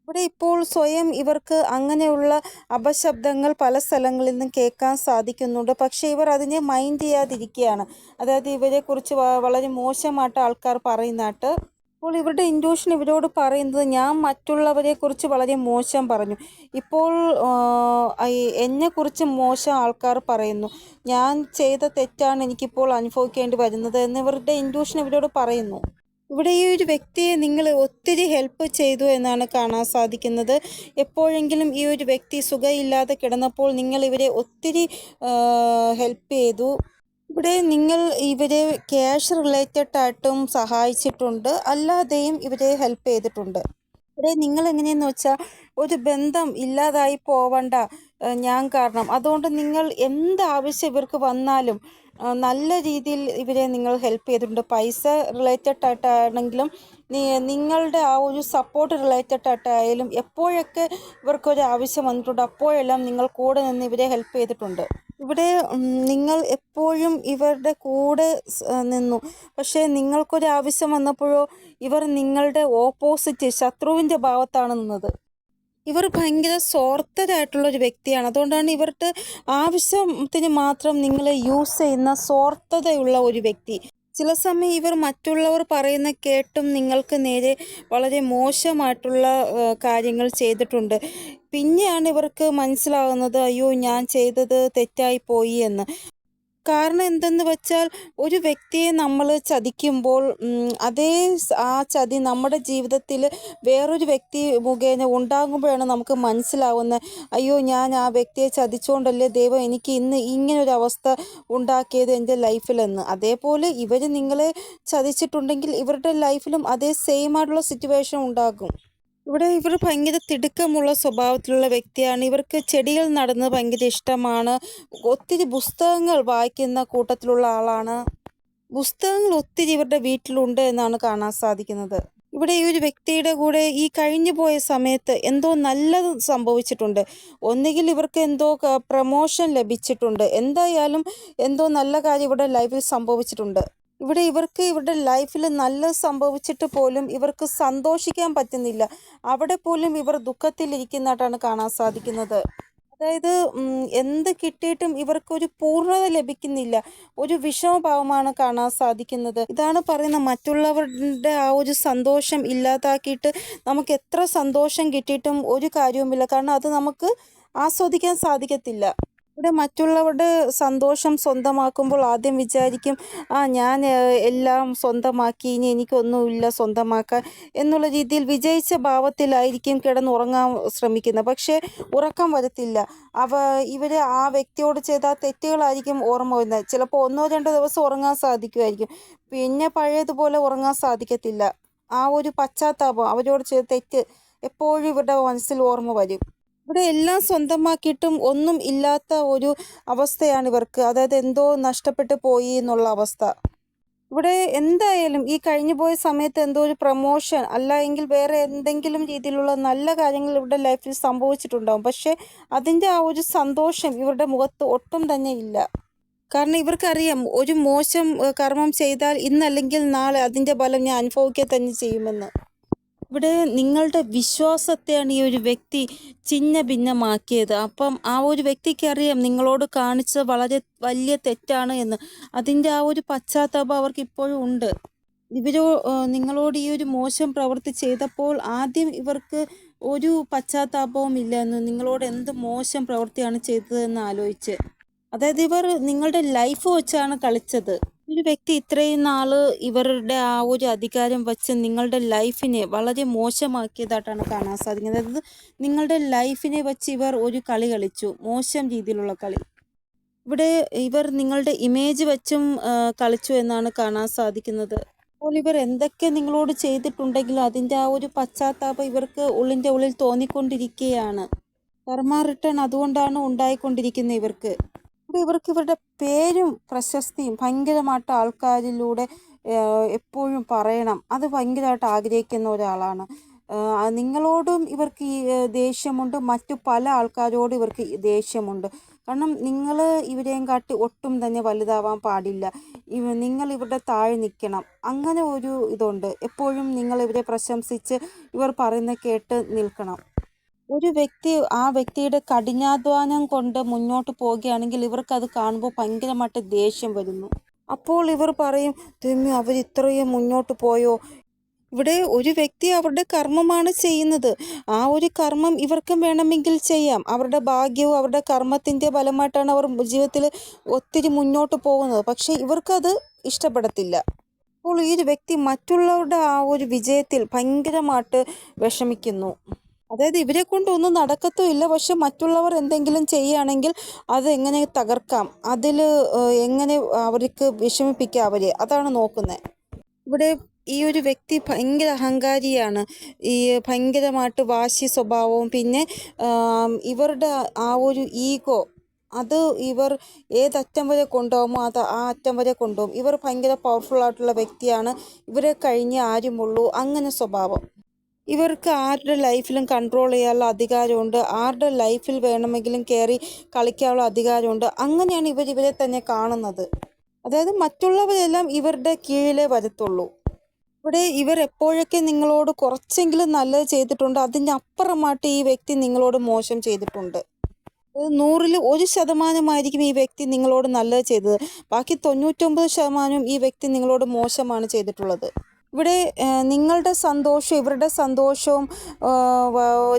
ഇവിടെ ഇപ്പോൾ സ്വയം ഇവർക്ക് അങ്ങനെയുള്ള അപശബ്ദങ്ങൾ പല സ്ഥലങ്ങളിൽ നിന്നും കേൾക്കാൻ സാധിക്കുന്നുണ്ട്. പക്ഷേ ഇവർ അതിനെ മൈൻഡ് ചെയ്യാതിരിക്കുകയാണ്. അതായത് ഇവരെക്കുറിച്ച് വളരെ മോശമായിട്ട് ആൾക്കാർ പറയുന്നതായിട്ട്. അപ്പോൾ ഇവരുടെ ഇൻറ്റ്യൂഷൻ ഇവരോട് പറയുന്നത് ഞാൻ മറ്റുള്ളവരെക്കുറിച്ച് വളരെ മോശം പറഞ്ഞു. ഇപ്പോൾ എന്നെക്കുറിച്ച് മോശം ആൾക്കാർ പറയുന്നു. ഞാൻ ചെയ്ത തെറ്റാണ് എനിക്കിപ്പോൾ അനുഭവിക്കേണ്ടി വരുന്നത് എന്ന് ഇവരുടെ ഇൻറ്റ്യൂഷൻ ഇവരോട് പറയുന്നു. ഇവിടെ ഈ ഒരു വ്യക്തിയെ നിങ്ങൾ ഒത്തിരി ഹെൽപ്പ് ചെയ്തു എന്നാണ് കാണാൻ സാധിക്കുന്നത്. എപ്പോഴെങ്കിലും ഈ ഒരു വ്യക്തി സുഖമില്ലാതെ കിടന്നപ്പോൾ നിങ്ങൾ ഇവരെ ഒത്തിരി ഹെൽപ്പ് ചെയ്തു. ഇവിടെ നിങ്ങൾ ഇവരെ ക്യാഷ് റിലേറ്റഡ് ആയിട്ടും സഹായിച്ചിട്ടുണ്ട്, അല്ലാതെയും ഇവരെ ഹെൽപ്പ് ചെയ്തിട്ടുണ്ട്. ഇവിടെ നിങ്ങൾ എങ്ങനെയെന്ന് വെച്ചാൽ ഒരു ബന്ധം ഇല്ലാതായി പോവണ്ട ഞാൻ കാരണം, അതുകൊണ്ട് നിങ്ങൾ എന്താവശ്യം ഇവർക്ക് വന്നാലും നല്ല രീതിയിൽ ഇവരെ നിങ്ങൾ ഹെൽപ്പ് ചെയ്തിട്ടുണ്ട്. പൈസ റിലേറ്റഡ് ആയിട്ടാണെങ്കിലും നിങ്ങളുടെ ആ ഒരു സപ്പോർട്ട് റിലേറ്റഡ് ആയിട്ടായാലും എപ്പോഴൊക്കെ ഇവർക്കൊരു ആവശ്യം വന്നിട്ടുണ്ട് അപ്പോഴെല്ലാം നിങ്ങൾ കൂടെ നിന്ന് ഇവരെ ഹെൽപ്പ് ചെയ്തിട്ടുണ്ട്. ഇവിടെ നിങ്ങൾ എപ്പോഴും ഇവരുടെ കൂടെ നിന്നു. പക്ഷേ നിങ്ങൾക്കൊരു ആവശ്യം വന്നപ്പോഴോ ഇവർ നിങ്ങളുടെ ഓപ്പോസിറ്റ് ശത്രുവിൻ്റെ ഭാഗത്താണ് നിന്നത്. ഇവർ ഭയങ്കര സ്വാർത്ഥരായിട്ടുള്ളൊരു വ്യക്തിയാണ്. അതുകൊണ്ടാണ് ഇവരുടെ ആവശ്യത്തിന് മാത്രം നിങ്ങളെ യൂസ് ചെയ്യുന്ന സ്വാർത്ഥതയുള്ള ഒരു വ്യക്തി. ചില സമയം ഇവർ മറ്റുള്ളവർ പറയുന്ന കേട്ടും നിങ്ങൾക്ക് നേരെ വളരെ മോശമായിട്ടുള്ള കാര്യങ്ങൾ ചെയ്തിട്ടുണ്ട്. പിന്നെയാണ് ഇവർക്ക് മനസ്സിലാകുന്നത് അയ്യോ ഞാൻ ചെയ്തത് തെറ്റായി പോയി എന്ന്. കാരണം എന്തെന്ന് വെച്ചാൽ ഒരു വ്യക്തിയെ നമ്മൾ ചതിക്കുമ്പോൾ ആ ചതി നമ്മുടെ ജീവിതത്തിൽ വേറൊരു വ്യക്തി മുഖേന ഉണ്ടാകുമ്പോഴാണ് നമുക്ക് മനസ്സിലാവുന്നത് അയ്യോ ഞാൻ ആ വ്യക്തിയെ ചതിച്ചുകൊണ്ടല്ലേ ദൈവം എനിക്ക് ഇന്ന് ഇങ്ങനൊരു അവസ്ഥ ഉണ്ടാക്കിയത് എൻ്റെ ലൈഫിലെന്ന്. അതേപോലെ ഇവർ നിങ്ങളെ ചതിച്ചിട്ടുണ്ടെങ്കിൽ ഇവരുടെ ലൈഫിലും അതേ സെയിം ആയിട്ടുള്ള സിറ്റുവേഷൻ ഉണ്ടാകും. ഇവിടെ ഇവർ ഭയങ്കര തിടുക്കമുള്ള സ്വഭാവത്തിലുള്ള വ്യക്തിയാണ്. ഇവർക്ക് ചെടികൾ നടുന്നത് ഭയങ്കര ഇഷ്ടമാണ്. ഒത്തിരി പുസ്തകങ്ങൾ വായിക്കുന്ന കൂട്ടത്തിലുള്ള ആളാണ്. പുസ്തകങ്ങൾ ഒത്തിരി ഇവരുടെ വീട്ടിലുണ്ട് എന്നാണ് കാണാൻ സാധിക്കുന്നത്. ഇവിടെ ഈ ഒരു വ്യക്തിയുടെ കൂടെ ഈ കഴിഞ്ഞു പോയ സമയത്ത് എന്തോ നല്ലത് സംഭവിച്ചിട്ടുണ്ട്. ഒന്നുകിൽ ഇവർക്ക് എന്തോ പ്രമോഷൻ ലഭിച്ചിട്ടുണ്ട്. എന്തായാലും എന്തോ നല്ല കാര്യം ഇവരുടെ ലൈഫിൽ സംഭവിച്ചിട്ടുണ്ട്. ഇവിടെ ഇവർക്ക് ഇവരുടെ ലൈഫിൽ നല്ലത് സംഭവിച്ചിട്ട് പോലും ഇവർക്ക് സന്തോഷിക്കാൻ പറ്റുന്നില്ല. അവിടെ പോലും ഇവർ ദുഃഖത്തിലിരിക്കുന്നതായിട്ടാണ് കാണാൻ സാധിക്കുന്നത്. അതായത് എന്ത് കിട്ടിയിട്ടും ഇവർക്കൊരു പൂർണ്ണത ലഭിക്കുന്നില്ല. ഒരു വിഷമഭാവമാണ് കാണാൻ സാധിക്കുന്നത്. ഇതാണ് പറയുന്നത് മറ്റുള്ളവരുടെ ആ ഒരു സന്തോഷം ഇല്ലാതാക്കിയിട്ട് നമുക്ക് എത്ര സന്തോഷം കിട്ടിയിട്ടും ഒരു കാര്യവുമില്ല. കാരണം അത് നമുക്ക് ആസ്വദിക്കാൻ സാധിക്കത്തില്ല. ഇവിടെ മറ്റുള്ളവരുടെ സന്തോഷം സ്വന്തമാക്കുമ്പോൾ ആദ്യം വിചാരിക്കും ഞാൻ എല്ലാം സ്വന്തമാക്കി ഇനി എനിക്കൊന്നുമില്ല സ്വന്തമാക്കാൻ എന്നുള്ള രീതിയിൽ വിജയിച്ച ഭാവത്തിലായിരിക്കും കിടന്നുറങ്ങാൻ ശ്രമിക്കുന്നത്. പക്ഷേ ഉറക്കം വരത്തില്ല. ഇവർ ആ വ്യക്തിയോട് ചെയ്ത തെറ്റുകളായിരിക്കും ഓർമ്മ വരുന്നത്. ചിലപ്പോൾ 1-2 ദിവസം ഉറങ്ങാൻ സാധിക്കുമായിരിക്കും, പിന്നെ പഴയതുപോലെ ഉറങ്ങാൻ സാധിക്കത്തില്ല. ആ ഒരു പശ്ചാത്താപം അവരോട് ചെയ്ത തെറ്റ് എപ്പോഴും ഇവരുടെ മനസ്സിൽ ഓർമ്മ വരും. ഇവിടെ എല്ലാം സ്വന്തമാക്കിയിട്ടും ഒന്നും ഇല്ലാത്ത ഒരു അവസ്ഥയാണ് ഇവർക്ക്. അതായത് എന്തോ നഷ്ടപ്പെട്ടു പോയി എന്നുള്ള അവസ്ഥ. ഇവിടെ എന്തായാലും ഈ കഴിഞ്ഞു പോയ സമയത്ത് എന്തോ ഒരു പ്രമോഷൻ അല്ല എങ്കിൽ വേറെ എന്തെങ്കിലും രീതിയിലുള്ള നല്ല കാര്യങ്ങൾ ഇവരുടെ ലൈഫിൽ സംഭവിച്ചിട്ടുണ്ടാവും. പക്ഷേ അതിൻ്റെ ആ ഒരു സന്തോഷം ഇവരുടെ മുഖത്ത് ഒട്ടും തന്നെ ഇല്ല. കാരണം ഇവർക്കറിയാം ഒരു മോശം കർമ്മം ചെയ്താൽ ഇന്നല്ലെങ്കിൽ നാളെ അതിൻ്റെ ഫലം ഞാൻ അനുഭവിക്കുക തന്നെ ചെയ്യുമെന്ന്. ഇവിടെ നിങ്ങളുടെ വിശ്വാസത്തെയാണ് ഈ ഒരു വ്യക്തി ചിന്ന ഭിന്നമാക്കിയത്. അപ്പം ആ ഒരു വ്യക്തിക്ക് അറിയാം നിങ്ങളോട് കാണിച്ചത് വളരെ വലിയ തെറ്റാണ് എന്ന്. അതിൻ്റെ ആ ഒരു പശ്ചാത്താപം അവർക്ക് ഇപ്പോഴും ഉണ്ട്. നിങ്ങളോട് ഈ ഒരു മോശം പ്രവൃത്തി ചെയ്തപ്പോൾ ആദ്യം ഇവർക്ക് ഒരു പശ്ചാത്താപവും ഇല്ലെന്ന്, നിങ്ങളോട് എന്ത് മോശം പ്രവൃത്തിയാണ് ചെയ്തതെന്ന് ആലോചിച്ച്. അതായത് ഇവർ നിങ്ങളുടെ ലൈഫ് വെച്ചാണ് കളിച്ചത്. ഒരു വ്യക്തി ഇത്രയും നാള് ഇവരുടെ ആ ഒരു അധികാരം വച്ച് നിങ്ങളുടെ ലൈഫിനെ വളരെ മോശമാക്കിയതായിട്ടാണ് കാണാൻ സാധിക്കുന്നത്. അതായത് നിങ്ങളുടെ ലൈഫിനെ വച്ച് ഇവർ ഒരു കളി കളിച്ചു, മോശം രീതിയിലുള്ള കളി. ഇവിടെ ഇവർ നിങ്ങളുടെ ഇമേജ് വെച്ചും കളിച്ചു എന്നാണ് കാണാൻ സാധിക്കുന്നത്. അപ്പോൾ ഇവർ എന്തൊക്കെ നിങ്ങളോട് ചെയ്തിട്ടുണ്ടെങ്കിലും അതിൻ്റെ ആ ഒരു പശ്ചാത്താപം ഇവർക്ക് ഉള്ളിൻ്റെ ഉള്ളിൽ തോന്നിക്കൊണ്ടിരിക്കുകയാണ്. കർമ്മ റിട്ടേൺ അതുകൊണ്ടാണ് ഉണ്ടായിക്കൊണ്ടിരിക്കുന്നത് ഇവർക്ക്. ഇവർക്ക് ഇവരുടെ പേരും പ്രശസ്തിയും ഭയങ്കരമായിട്ട് ആൾക്കാരിലൂടെ എപ്പോഴും പറയണം. അത് ഭയങ്കരമായിട്ട് ആഗ്രഹിക്കുന്ന ഒരാളാണ്. നിങ്ങളോടും ഇവർക്ക് ഈ ദേഷ്യമുണ്ട്, മറ്റു പല ആൾക്കാരോടും ഇവർക്ക് ദേഷ്യമുണ്ട്. കാരണം നിങ്ങൾ ഇവരെയും കാട്ടി ഒട്ടും തന്നെ വലുതാവാൻ പാടില്ല. നിങ്ങൾ ഇവരുടെ താഴെ നിൽക്കണം, അങ്ങനെ ഒരു ഇതുണ്ട്. എപ്പോഴും നിങ്ങൾ ഇവരെ പ്രശംസിച്ച് ഇവർ പറയുന്നത് കേട്ട് നിൽക്കണം. ഒരു വ്യക്തി ആ വ്യക്തിയുടെ കഠിനാധ്വാനം കൊണ്ട് മുന്നോട്ട് പോവുകയാണെങ്കിൽ ഇവർക്കത് കാണുമ്പോൾ ഭയങ്കരമായിട്ട് ദേഷ്യം വരുന്നു. അപ്പോൾ ഇവർ പറയും, ദൈവമേ അവർ ഇത്രയും മുന്നോട്ട് പോയോ. ഇവിടെ ഒരു വ്യക്തി അവരുടെ കർമ്മമാണ് ചെയ്യുന്നത്. ആ ഒരു കർമ്മം ഇവർക്കും വേണമെങ്കിൽ ചെയ്യാം. അവരുടെ ഭാഗ്യവും അവരുടെ കർമ്മത്തിൻ്റെ ഫലമായിട്ടാണ് അവർ ജീവിതത്തിൽ ഒത്തിരി മുന്നോട്ട് പോകുന്നത്. പക്ഷേ ഇവർക്കത് ഇഷ്ടപ്പെടത്തില്ല. അപ്പോൾ ഈ ഒരു വ്യക്തി മറ്റുള്ളവരുടെ ആ ഒരു വിജയത്തിൽ ഭയങ്കരമായിട്ട് വിഷമിക്കുന്നു. അതായത് ഇവരെ കൊണ്ടൊന്നും നടക്കത്തുമില്ല, പക്ഷെ മറ്റുള്ളവർ എന്തെങ്കിലും ചെയ്യുകയാണെങ്കിൽ അത് എങ്ങനെ തകർക്കാം, അതിൽ എങ്ങനെ അവർക്ക് വിഷമിപ്പിക്കാം അവരെ, അതാണ് നോക്കുന്നത്. ഇവിടെ ഈ ഒരു വ്യക്തി ഭയങ്കര അഹങ്കാരിയാണ്. ഈ ഭയങ്കരമായിട്ട് വാശി സ്വഭാവവും പിന്നെ ഇവരുടെ ആ ഒരു ഈഗോ, അത് ഇവർ ഏതറ്റം വരെ കൊണ്ടുപോകുമോ അത് ആ അറ്റം വരെ കൊണ്ടുപോകും. ഇവർ ഭയങ്കര പവർഫുള്ളായിട്ടുള്ള വ്യക്തിയാണ്, ഇവരെ കഴിഞ്ഞ് ആരുമുള്ളൂ, അങ്ങനെ സ്വഭാവം. ഇവർക്ക് ആരുടെ ലൈഫിലും കൺട്രോൾ ചെയ്യാനുള്ള അധികാരമുണ്ട്, ആരുടെ ലൈഫിൽ വേണമെങ്കിലും കയറി കളിക്കാനുള്ള അധികാരമുണ്ട്. അങ്ങനെയാണ് ഇവരെ തന്നെ കാണുന്നത്. അതായത് മറ്റുള്ളവരെല്ലാം ഇവരുടെ കീഴിലേ വരത്തുള്ളൂ. ഇവിടെ ഇവർ എപ്പോഴൊക്കെ നിങ്ങളോട് കുറച്ചെങ്കിലും നല്ലത് ചെയ്തിട്ടുണ്ട്, അതിൻ്റെ അപ്പുറമായിട്ട് ഈ വ്യക്തി നിങ്ങളോട് മോശം ചെയ്തിട്ടുണ്ട്. 100-ൽ 1% ഈ വ്യക്തി നിങ്ങളോട് നല്ലത് ചെയ്തത്, ബാക്കി 99% ഈ വ്യക്തി നിങ്ങളോട് മോശമാണ് ചെയ്തിട്ടുള്ളത്. ഇവിടെ നിങ്ങളുടെ സന്തോഷവും ഇവരുടെ സന്തോഷവും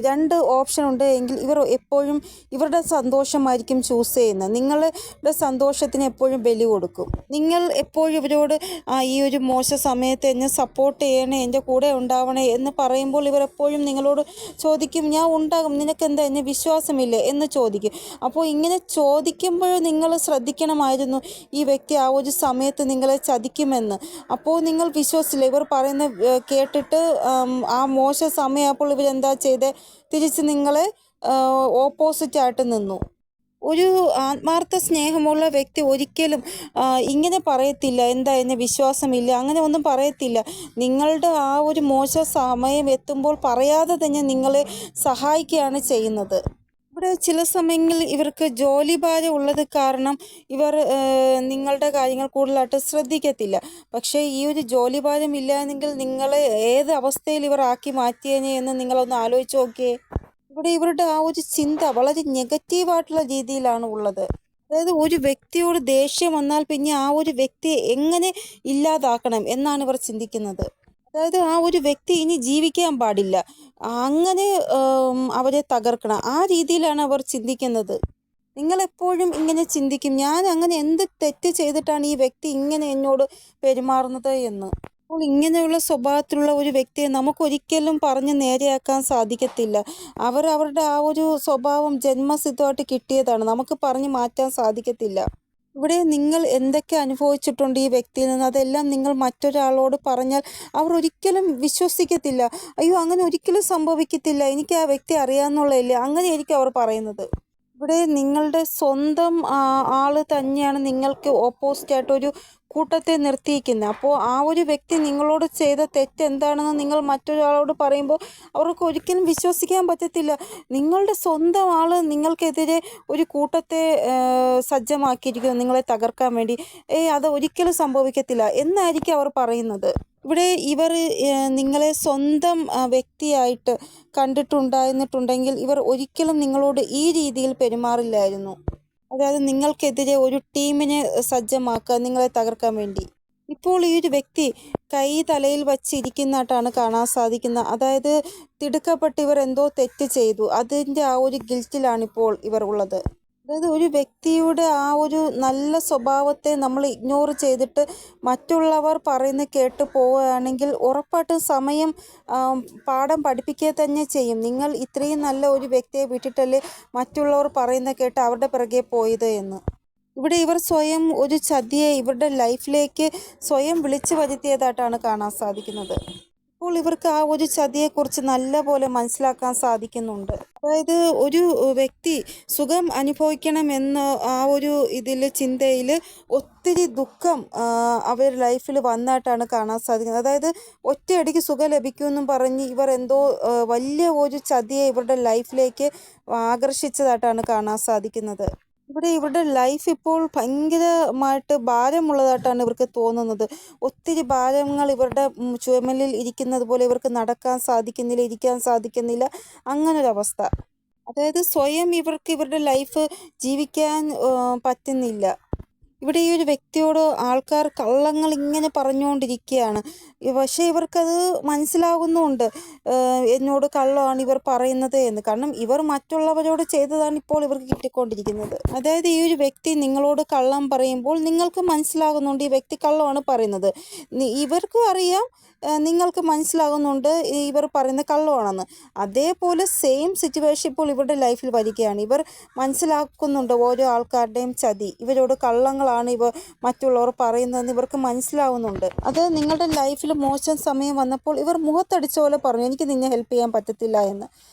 രണ്ട് ഓപ്ഷൻ ഉണ്ട് എങ്കിൽ ഇവർ എപ്പോഴും ഇവരുടെ സന്തോഷമായിരിക്കും ചൂസ് ചെയ്യുന്നത്. നിങ്ങളുടെ സന്തോഷത്തിന് എപ്പോഴും ബലി കൊടുക്കും. നിങ്ങൾ എപ്പോഴും ഇവരോട് ഈ ഒരു മോശ സമയത്ത് എന്നെ സപ്പോർട്ട് ചെയ്യണേ, എൻ്റെ കൂടെ ഉണ്ടാവണേ എന്ന് പറയുമ്പോൾ ഇവർ എപ്പോഴും നിങ്ങളോട് ചോദിക്കും, ഞാൻ ഉണ്ടാകും, നിനക്കെന്താ എന്നെ വിശ്വാസമില്ലേ എന്ന് ചോദിക്കും. അപ്പോൾ ഇങ്ങനെ ചോദിക്കുമ്പോൾ നിങ്ങൾ ശ്രദ്ധിക്കണമായിരുന്നു ഈ വ്യക്തി ആ ഒരു സമയത്ത് നിങ്ങളെ ചതിക്കുമെന്ന്. അപ്പോൾ നിങ്ങൾ വിശ്വസിച്ചില്ല. ഇവർ പറയുന്ന കേട്ടിട്ട് ആ മോശ സമയപ്പോൾ ഇവരെന്താ ചെയ്തേ, തിരിച്ച് നിങ്ങളെ ഓപ്പോസിറ്റായിട്ട് നിന്നു. ഒരു ആത്മാർത്ഥ സ്നേഹമുള്ള വ്യക്തി ഒരിക്കലും ഇങ്ങനെ പറയത്തില്ല, എന്താ എന്നെ വിശ്വാസമില്ല, അങ്ങനെ ഒന്നും പറയത്തില്ല. നിങ്ങളുടെ ആ ഒരു മോശ സമയം എത്തുമ്പോൾ പറയാതെ തന്നെ നിങ്ങളെ സഹായിക്കുകയാണ് ചെയ്യുന്നത്. ഇവിടെ ചില സമയങ്ങളിൽ ഇവർക്ക് ജോലി ഭാരം ഉള്ളത് കാരണം ഇവർ നിങ്ങളുടെ കാര്യങ്ങൾ കൂടുതലായിട്ട് ശ്രദ്ധിക്കത്തില്ല. പക്ഷേ ഈ ഒരു ജോലി ഭാരം ഇല്ലായെങ്കിൽ നിങ്ങളെ ഏത് അവസ്ഥയിൽ ഇവർ ആക്കി മാറ്റിയേനെ എന്ന് നിങ്ങളൊന്ന് ആലോചിച്ച് നോക്കിയേ. ഇവിടെ ഇവരുടെ ആ ഒരു ചിന്ത വളരെ നെഗറ്റീവായിട്ടുള്ള രീതിയിലാണ് ഉള്ളത്. അതായത് ഒരു വ്യക്തിയോട് ദേഷ്യം വന്നാൽ പിന്നെ ആ ഒരു വ്യക്തിയെ എങ്ങനെ ഇല്ലാതാക്കണം എന്നാണ് ഇവർ ചിന്തിക്കുന്നത്. അതായത് ആ ഒരു വ്യക്തി ഇനി ജീവിക്കാൻ പാടില്ല, അങ്ങനെ അവരെ തകർക്കണം, ആ രീതിയിലാണ് അവർ ചിന്തിക്കുന്നത്. നിങ്ങളെപ്പോഴും ഇങ്ങനെ ചിന്തിക്കും, ഞാൻ അങ്ങനെ എന്ത് തെറ്റ് ചെയ്തിട്ടാണ് ഈ വ്യക്തി ഇങ്ങനെ എന്നോട് പെരുമാറുന്നത് എന്ന്. അപ്പോൾ ഇങ്ങനെയുള്ള സ്വഭാവത്തിലുള്ള ഒരു വ്യക്തിയെ നമുക്കൊരിക്കലും പറഞ്ഞ് നേരെയാക്കാൻ സാധിക്കത്തില്ല. അവരുടെ ആ ഒരു സ്വഭാവം ജന്മസിദ്ധമായിട്ട് കിട്ടിയതാണ്, നമുക്ക് പറഞ്ഞ് മാറ്റാൻ സാധിക്കത്തില്ല. ഇവിടെ നിങ്ങൾ എന്തൊക്കെ അനുഭവിച്ചിട്ടുണ്ട് ഈ വ്യക്തിയിൽ നിന്ന്, അതെല്ലാം നിങ്ങൾ മറ്റൊരാളോട് പറഞ്ഞാൽ അവർ ഒരിക്കലും വിശ്വസിക്കത്തില്ല. അയ്യോ അങ്ങനെ ഒരിക്കലും സംഭവിക്കത്തില്ല, എനിക്ക് ആ വ്യക്തി അറിയാമെന്നുള്ളതല്ലേ, അങ്ങനെയായിരിക്കും അവർ പറയുന്നത്. ഇവിടെ നിങ്ങളുടെ സ്വന്തം ആൾ തന്നെയാണ് നിങ്ങൾക്ക് ഓപ്പോസിറ്റായിട്ടൊരു കൂട്ടത്തെ നിർത്തിയിരിക്കുന്നത്. അപ്പോൾ ആ ഒരു വ്യക്തി നിങ്ങളോട് ചെയ്ത തെറ്റ് എന്താണെന്ന് നിങ്ങൾ മറ്റൊരാളോട് പറയുമ്പോൾ അവർക്ക് ഒരിക്കലും വിശ്വസിക്കാൻ പറ്റത്തില്ല. നിങ്ങളുടെ സ്വന്തം ആൾ നിങ്ങൾക്കെതിരെ ഒരു കൂട്ടത്തെ സജ്ജമാക്കിയിരിക്കുന്നു നിങ്ങളെ തകർക്കാൻ വേണ്ടി. അത് ഒരിക്കലും സംഭവിക്കത്തില്ല എന്നായിരിക്കും അവർ പറയുന്നത്. ഇവിടെ ഇവർ നിങ്ങളെ സ്വന്തം വ്യക്തിയായിട്ട് കണ്ടിട്ടുണ്ടായിരുന്നിട്ടുണ്ടെങ്കിൽ ഇവർ ഒരിക്കലും നിങ്ങളോട് ഈ രീതിയിൽ പെരുമാറില്ലായിരുന്നു. അതായത് നിങ്ങൾക്കെതിരെ ഒരു ടീമിനെ സജ്ജമാക്കുക നിങ്ങളെ തകർക്കാൻ വേണ്ടി. ഇപ്പോൾ ഈ ഒരു വ്യക്തി കൈ തലയിൽ വച്ചിരിക്കുന്നതായിട്ടാണ് കാണാൻ സാധിക്കുന്നത്. അതായത് തിടുക്കപ്പെട്ട് ഇവർ എന്തോ തെറ്റ് ചെയ്തു, അതിൻ്റെ ആ ഒരു ഗിൽറ്റിലാണ് ഇപ്പോൾ ഇവർ ഉള്ളത്. അതായത് ഒരു വ്യക്തിയുടെ ആ ഒരു നല്ല സ്വഭാവത്തെ നമ്മൾ ഇഗ്നോർ ചെയ്തിട്ട് മറ്റുള്ളവർ പറയുന്നത് കേട്ട് പോവുകയാണെങ്കിൽ ഉറപ്പായിട്ടും സമയം പാഠം പഠിപ്പിക്കുക തന്നെ ചെയ്യും. നിങ്ങൾ ഇത്രയും നല്ല ഒരു വ്യക്തിയെ വിട്ടിട്ടല്ലേ മറ്റുള്ളവർ പറയുന്നത് കേട്ട് അവരുടെ പിറകെ പോയത് എന്ന്. ഇവിടെ ഇവർ സ്വയം ഒരു ചതിയെ ഇവരുടെ ലൈഫിലേക്ക് സ്വയം വിളിച്ചു വരുത്തിയതായിട്ടാണ് കാണാൻ സാധിക്കുന്നത്. ഇപ്പോൾ ഇവർക്ക് ആ ഒരു ചതിയെക്കുറിച്ച് നല്ല പോലെ മനസ്സിലാക്കാൻ സാധിക്കുന്നുണ്ട്. അതായത് ഒരു വ്യക്തി സുഖം അനുഭവിക്കണമെന്ന് ആ ഒരു ചിന്തയിൽ ഒത്തിരി ദുഃഖം അവർ ലൈഫിൽ വന്നായിട്ടാണ് കാണാൻ സാധിക്കുന്നത്. അതായത് ഒറ്റയടിക്ക് സുഖം ലഭിക്കുമെന്നും പറഞ്ഞ് ഇവർ എന്തോ വലിയ ഒരു ചതിയെ ഇവരുടെ ലൈഫിലേക്ക് ആകർഷിച്ചതായിട്ടാണ് കാണാൻ സാധിക്കുന്നത്. ഇവിടെ ഇവരുടെ ലൈഫ് ഇപ്പോൾ ഭയങ്കരമായിട്ട് ഭാരമുള്ളതായിട്ടാണ് ഇവർക്ക് തോന്നുന്നത്. ഒത്തിരി ഭാരങ്ങൾ ഇവരുടെ ചുമലിൽ ഇരിക്കുന്നത് പോലെ ഇവർക്ക് നടക്കാൻ സാധിക്കുന്നില്ല, ഇരിക്കാൻ സാധിക്കുന്നില്ല, അങ്ങനൊരവസ്ഥ. അതായത് സ്വയം ഇവർക്ക് ഇവരുടെ ലൈഫ് ജീവിക്കാൻ പറ്റുന്നില്ല. ഇവിടെ ഈ ഒരു വ്യക്തിയോട് ആൾക്കാർ കള്ളങ്ങൾ ഇങ്ങനെ പറഞ്ഞുകൊണ്ടിരിക്കുകയാണ്. പക്ഷേ ഇവർക്കത് മനസ്സിലാകുന്നുമുണ്ട് എന്നോട് കള്ളമാണ് ഇവർ പറയുന്നത് എന്ന്. കാരണം ഇവർ മറ്റുള്ളവരോട് ചെയ്തതാണ് ഇപ്പോൾ ഇവർക്ക് കിട്ടിക്കൊണ്ടിരിക്കുന്നത്. അതായത് ഈ ഒരു വ്യക്തി നിങ്ങളോട് കള്ളം പറയുമ്പോൾ നിങ്ങൾക്ക് മനസ്സിലാകുന്നുണ്ട് ഈ വ്യക്തി കള്ളമാണ് പറയുന്നത്. ഇവർക്കും അറിയാം, നിങ്ങൾക്ക് മനസ്സിലാകുന്നുണ്ട് ഇവർ പറയുന്ന കള്ളമാണെന്ന്. അതേപോലെ സെയിം സിറ്റുവേഷൻ ഇപ്പോൾ ഇവരുടെ ലൈഫിൽ വരികയാണ്. ഇവർ മനസ്സിലാക്കുന്നുണ്ട് ഓരോ ആൾക്കാരുടെയും ചതി, ഇവരോട് കള്ളങ്ങളാണ് ഇവർ മറ്റുള്ളവർ പറയുന്നതെന്ന് ഇവർക്ക് മനസ്സിലാവുന്നുണ്ട്. അത് നിങ്ങളുടെ ലൈഫിൽ മോശം സമയം വന്നപ്പോൾ ഇവർ മുഖത്തടിച്ച പോലെ പറഞ്ഞു എനിക്ക് നിന്നെ ഹെൽപ്പ് ചെയ്യാൻ പറ്റത്തില്ല എന്ന്.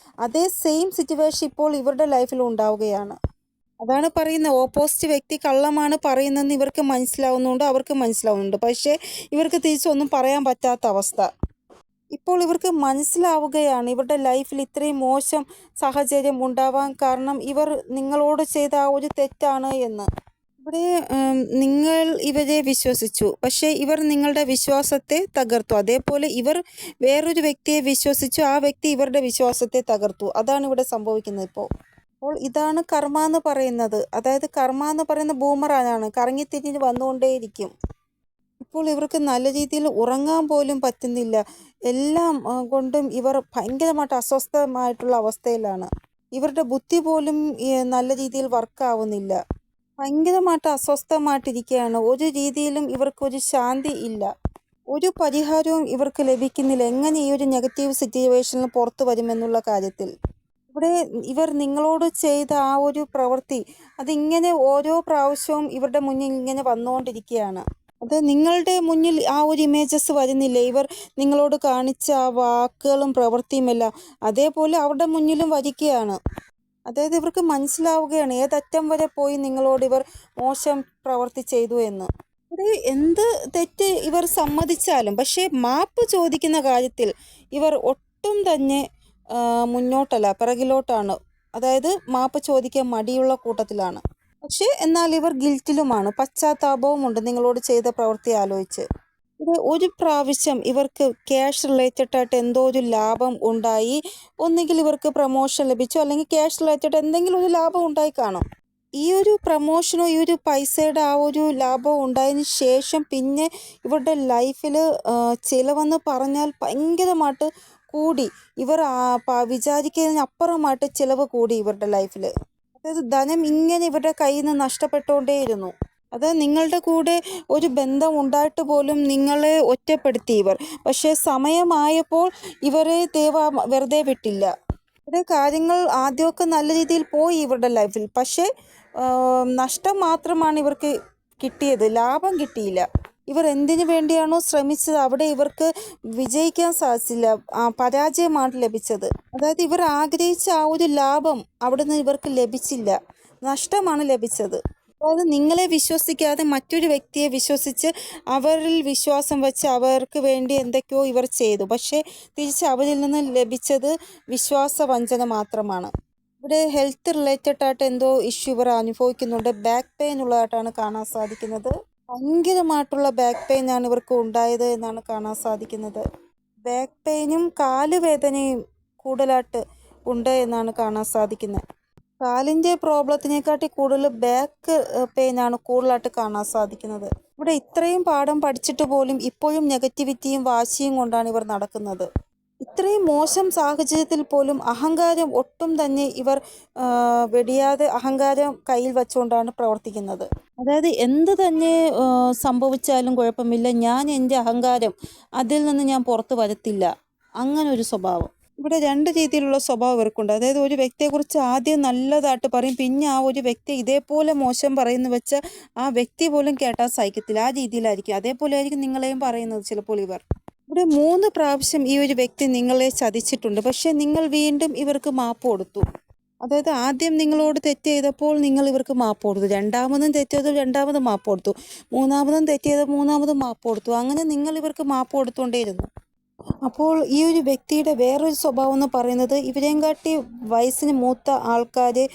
അതേ സെയിം സിറ്റുവേഷൻ ഇപ്പോൾ ഇവരുടെ ലൈഫിൽ ഉണ്ടാവുകയാണ്. അതാണ് പറയുന്നത്, ഓപ്പോസിറ്റ് വ്യക്തി കള്ളമാണ് പറയുന്നതെന്ന് ഇവർക്ക് മനസ്സിലാവുന്നുണ്ട്, അവർക്ക് മനസ്സിലാവുന്നുണ്ട്. പക്ഷേ ഇവർക്ക് തിരിച്ചൊന്നും പറയാൻ പറ്റാത്ത അവസ്ഥ. ഇപ്പോൾ ഇവർക്ക് മനസ്സിലാവുകയാണ് ഇവരുടെ ലൈഫിൽ ഇത്രയും മോശം സാഹചര്യം ഉണ്ടാവാൻ കാരണം ഇവർ നിങ്ങളോട് ചെയ്ത ആ ഒരു തെറ്റാണ് എന്ന്. ഇവിടെ നിങ്ങൾ ഇവരെ വിശ്വസിച്ചു, പക്ഷേ ഇവർ നിങ്ങളുടെ വിശ്വാസത്തെ തകർത്തു. അതേപോലെ ഇവർ വേറൊരു വ്യക്തിയെ വിശ്വസിച്ചു, ആ വ്യക്തി ഇവരുടെ വിശ്വാസത്തെ തകർത്തു. അതാണ് ഇവിടെ സംഭവിക്കുന്നത് ഇപ്പോൾ. അപ്പോൾ ഇതാണ് കർമ്മ എന്ന് പറയുന്നത്. അതായത് കർമ്മ എന്ന് പറയുന്ന ബൂമറാനാണ്, കറങ്ങിത്തിരിഞ്ഞ് വന്നുകൊണ്ടേയിരിക്കും. ഇപ്പോൾ ഇവർക്ക് നല്ല രീതിയിൽ ഉറങ്ങാൻ പോലും പറ്റുന്നില്ല. എല്ലാം കൊണ്ടും ഇവർ ഭയങ്കരമായിട്ട് അസ്വസ്ഥമായിട്ടുള്ള അവസ്ഥയിലാണ്. ഇവരുടെ ബുദ്ധി പോലും നല്ല രീതിയിൽ വർക്കാവുന്നില്ല. ഭയങ്കരമായിട്ട് അസ്വസ്ഥമായിട്ടിരിക്കുകയാണ്. ഒരു രീതിയിലും ഇവർക്കൊരു ശാന്തി ഇല്ല. ഒരു പരിഹാരവും ഇവർക്ക് ലഭിക്കുന്നില്ല എങ്ങനെ ഈ ഒരു നെഗറ്റീവ് സിറ്റുവേഷനിൽ പുറത്തു വരുമെന്നുള്ള കാര്യത്തിൽ. ഇവിടെ ഇവർ നിങ്ങളോട് ചെയ്ത ആ ഒരു പ്രവൃത്തി അതിങ്ങനെ ഓരോ പ്രാവശ്യവും ഇവരുടെ മുന്നിൽ ഇങ്ങനെ വന്നുകൊണ്ടിരിക്കുകയാണ്. അത് നിങ്ങളുടെ മുന്നിൽ ആ ഒരു ഇമേജസ് വരുന്നില്ല, ഇവർ നിങ്ങളോട് കാണിച്ച ആ വാക്കുകളും പ്രവൃത്തിയുമെല്ലാം അതേപോലെ അവരുടെ മുന്നിലും വരികയാണ്. അതായത് ഇവർക്ക് മനസ്സിലാവുകയാണ് ഏതറ്റം വരെ പോയി നിങ്ങളോട് ഇവർ മോശം പ്രവൃത്തി ചെയ്തു എന്ന്. ഇവിടെ എന്ത് തെറ്റ് ഇവർ സമ്മതിച്ചാലും പക്ഷേ മാപ്പ് ചോദിക്കുന്ന കാര്യത്തിൽ ഇവർ ഒട്ടും തന്നെ മുന്നോട്ടല്ല, പിറകിലോട്ടാണ്. അതായത് മാപ്പ് ചോദിക്കാൻ മടിയുള്ള കൂട്ടത്തിലാണ്. പക്ഷേ എന്നാൽ ഇവർ ഗിൽറ്റിലുമാണ്, പശ്ചാത്താപവുമുണ്ട് നിങ്ങളോട് ചെയ്ത പ്രവൃത്തി ആലോചിച്ച്. ഇത് ഒരു പ്രാവശ്യം ഇവർക്ക് ക്യാഷ് റിലേറ്റഡ് ആയിട്ട് എന്തോ ഒരു ലാഭം ഉണ്ടായി, ഒന്നുകിൽ ഇവർക്ക് പ്രൊമോഷൻ ലഭിച്ചു അല്ലെങ്കിൽ ക്യാഷ് റിലേറ്റഡ് എന്തെങ്കിലും ഒരു ലാഭം ഉണ്ടായി കാണും. ഈ ഒരു പ്രൊമോഷനോ ഈ ഒരു പൈസയുടെ ആ ഒരു ലാഭം ഉണ്ടായതിന് ശേഷം പിന്നെ ഇവരുടെ ലൈഫിൽ ചിലവെന്ന് പറഞ്ഞാൽ ഭയങ്കരമായിട്ട് കൂടി. ഇവർ വിചാരിക്കുന്നതിനപ്പുറമായിട്ട് ചിലവ് കൂടി ഇവരുടെ ലൈഫിൽ. അതായത് ധനം ഇങ്ങനെ ഇവരുടെ കയ്യിൽ നിന്ന് നഷ്ടപ്പെട്ടുകൊണ്ടേയിരുന്നു. അത് നിങ്ങളുടെ കൂടെ ഒരു ബന്ധം ഉണ്ടായിട്ട് പോലും നിങ്ങളെ ഒറ്റപ്പെടുത്തി ഇവർ. പക്ഷേ സമയമായപ്പോൾ ഇവരെ വെറുതെ വിട്ടില്ല. ഇവിടെ കാര്യങ്ങൾ ആദ്യമൊക്കെ നല്ല രീതിയിൽ പോയി ഇവരുടെ ലൈഫിൽ. പക്ഷേ നഷ്ടം മാത്രമാണ് ഇവർക്ക് കിട്ടിയത്, ലാഭം കിട്ടിയില്ല. ഇവർ എന്തിനു വേണ്ടിയാണോ ശ്രമിച്ചത് അവിടെ ഇവർക്ക് വിജയിക്കാൻ സാധിച്ചില്ല, പരാജയമാണ് ലഭിച്ചത്. അതായത് ഇവർ ആഗ്രഹിച്ച ആ ഒരു ലാഭം അവിടെ നിന്ന് ഇവർക്ക് ലഭിച്ചില്ല, നഷ്ടമാണ് ലഭിച്ചത്. അതായത് നിങ്ങളെ വിശ്വസിക്കാതെ മറ്റൊരു വ്യക്തിയെ വിശ്വസിച്ച് അവരിൽ വിശ്വാസം വെച്ച് അവർക്ക് വേണ്ടി എന്തൊക്കെയോ ഇവർ ചെയ്തു. പക്ഷേ തിരിച്ച് അവരിൽ നിന്ന് ലഭിച്ചത് വിശ്വാസവഞ്ചന മാത്രമാണ്. ഇവിടെ ഹെൽത്ത് റിലേറ്റഡ് ആയിട്ട് എന്തോ ഇഷ്യൂ ഇവർ അനുഭവിക്കുന്നുണ്ട്. ബാക്ക് പെയിൻ ഉള്ളതായിട്ടാണ് കാണാൻ സാധിക്കുന്നത്. ഭയങ്കരമായിട്ടുള്ള ബാക്ക് പെയിനാണ് ഇവർക്ക് ഉണ്ടായത് എന്നാണ് കാണാൻ സാധിക്കുന്നത്. ബാക്ക് പെയിനും കാലുവേദനയും കൂടുതലായിട്ട് ഉണ്ട് എന്നാണ് കാണാൻ സാധിക്കുന്നത്. കാലിൻ്റെ പ്രോബ്ലത്തിനെക്കാട്ടി കൂടുതൽ ബാക്ക് പെയിനാണ് കൂടുതലായിട്ട് കാണാൻ സാധിക്കുന്നത്. ഇവിടെ ഇത്രയും പാഠം പഠിച്ചിട്ട് പോലും ഇപ്പോഴും നെഗറ്റിവിറ്റിയും വാശിയും കൊണ്ടാണ് ഇവർ നടക്കുന്നത്. ഇത്രയും മോശം സാഹചര്യത്തിൽ പോലും അഹങ്കാരം ഒട്ടും തന്നെ ഇവർ വെടിയാതെ അഹങ്കാരം കയ്യിൽ വെച്ചുകൊണ്ടാണ് പ്രവർത്തിക്കുന്നത്. അതായത് എന്ത് തന്നെ സംഭവിച്ചാലും കുഴപ്പമില്ല, ഞാൻ എൻ്റെ അഹങ്കാരം അതിൽ നിന്ന് ഞാൻ പുറത്ത് വരത്തില്ല, അങ്ങനെ ഒരു സ്വഭാവം. ഇവിടെ രണ്ട് രീതിയിലുള്ള സ്വഭാവം ഇവർക്കുണ്ട്. അതായത് ഒരു വ്യക്തിയെക്കുറിച്ച് ആദ്യം നല്ലതായിട്ട് പറയും, പിന്നെ ആ ഒരു വ്യക്തി ഇതേപോലെ മോശം പറയുന്നു വെച്ചാൽ ആ വ്യക്തി പോലും കേട്ടാൽ സഹിക്കത്തില്ല, ആ രീതിയിലായിരിക്കും. അതേപോലെ ആയിരിക്കും നിങ്ങളെയും പറയുന്നത് ചിലപ്പോൾ ഇവർ. ഇവിടെ 3 പ്രാവശ്യം ഈ ഒരു വ്യക്തി നിങ്ങളെ ചതിച്ചിട്ടുണ്ട്. പക്ഷേ നിങ്ങൾ വീണ്ടും ഇവർക്ക് മാപ്പ് കൊടുത്തു. അതായത് ആദ്യം നിങ്ങളോട് തെറ്റ് ചെയ്തപ്പോൾ നിങ്ങൾ ഇവർക്ക് മാപ്പ് കൊടുത്തു, രണ്ടാമതും തെറ്റ് രണ്ടാമതും മാപ്പ് കൊടുത്തു, മൂന്നാമതും തെറ്റ് ചെയ്ത് മൂന്നാമതും മാപ്പ് കൊടുത്തു. അങ്ങനെ നിങ്ങൾ ഇവർക്ക് മാപ്പ് കൊടുത്തുകൊണ്ടേയിരുന്നു. അപ്പോൾ ഈ ഒരു വ്യക്തിയുടെ വേറൊരു സ്വഭാവം എന്ന് പറയുന്നത്, ഇവരെയും കാട്ടി വയസ്സിന് മൂത്ത ആൾക്കാരെ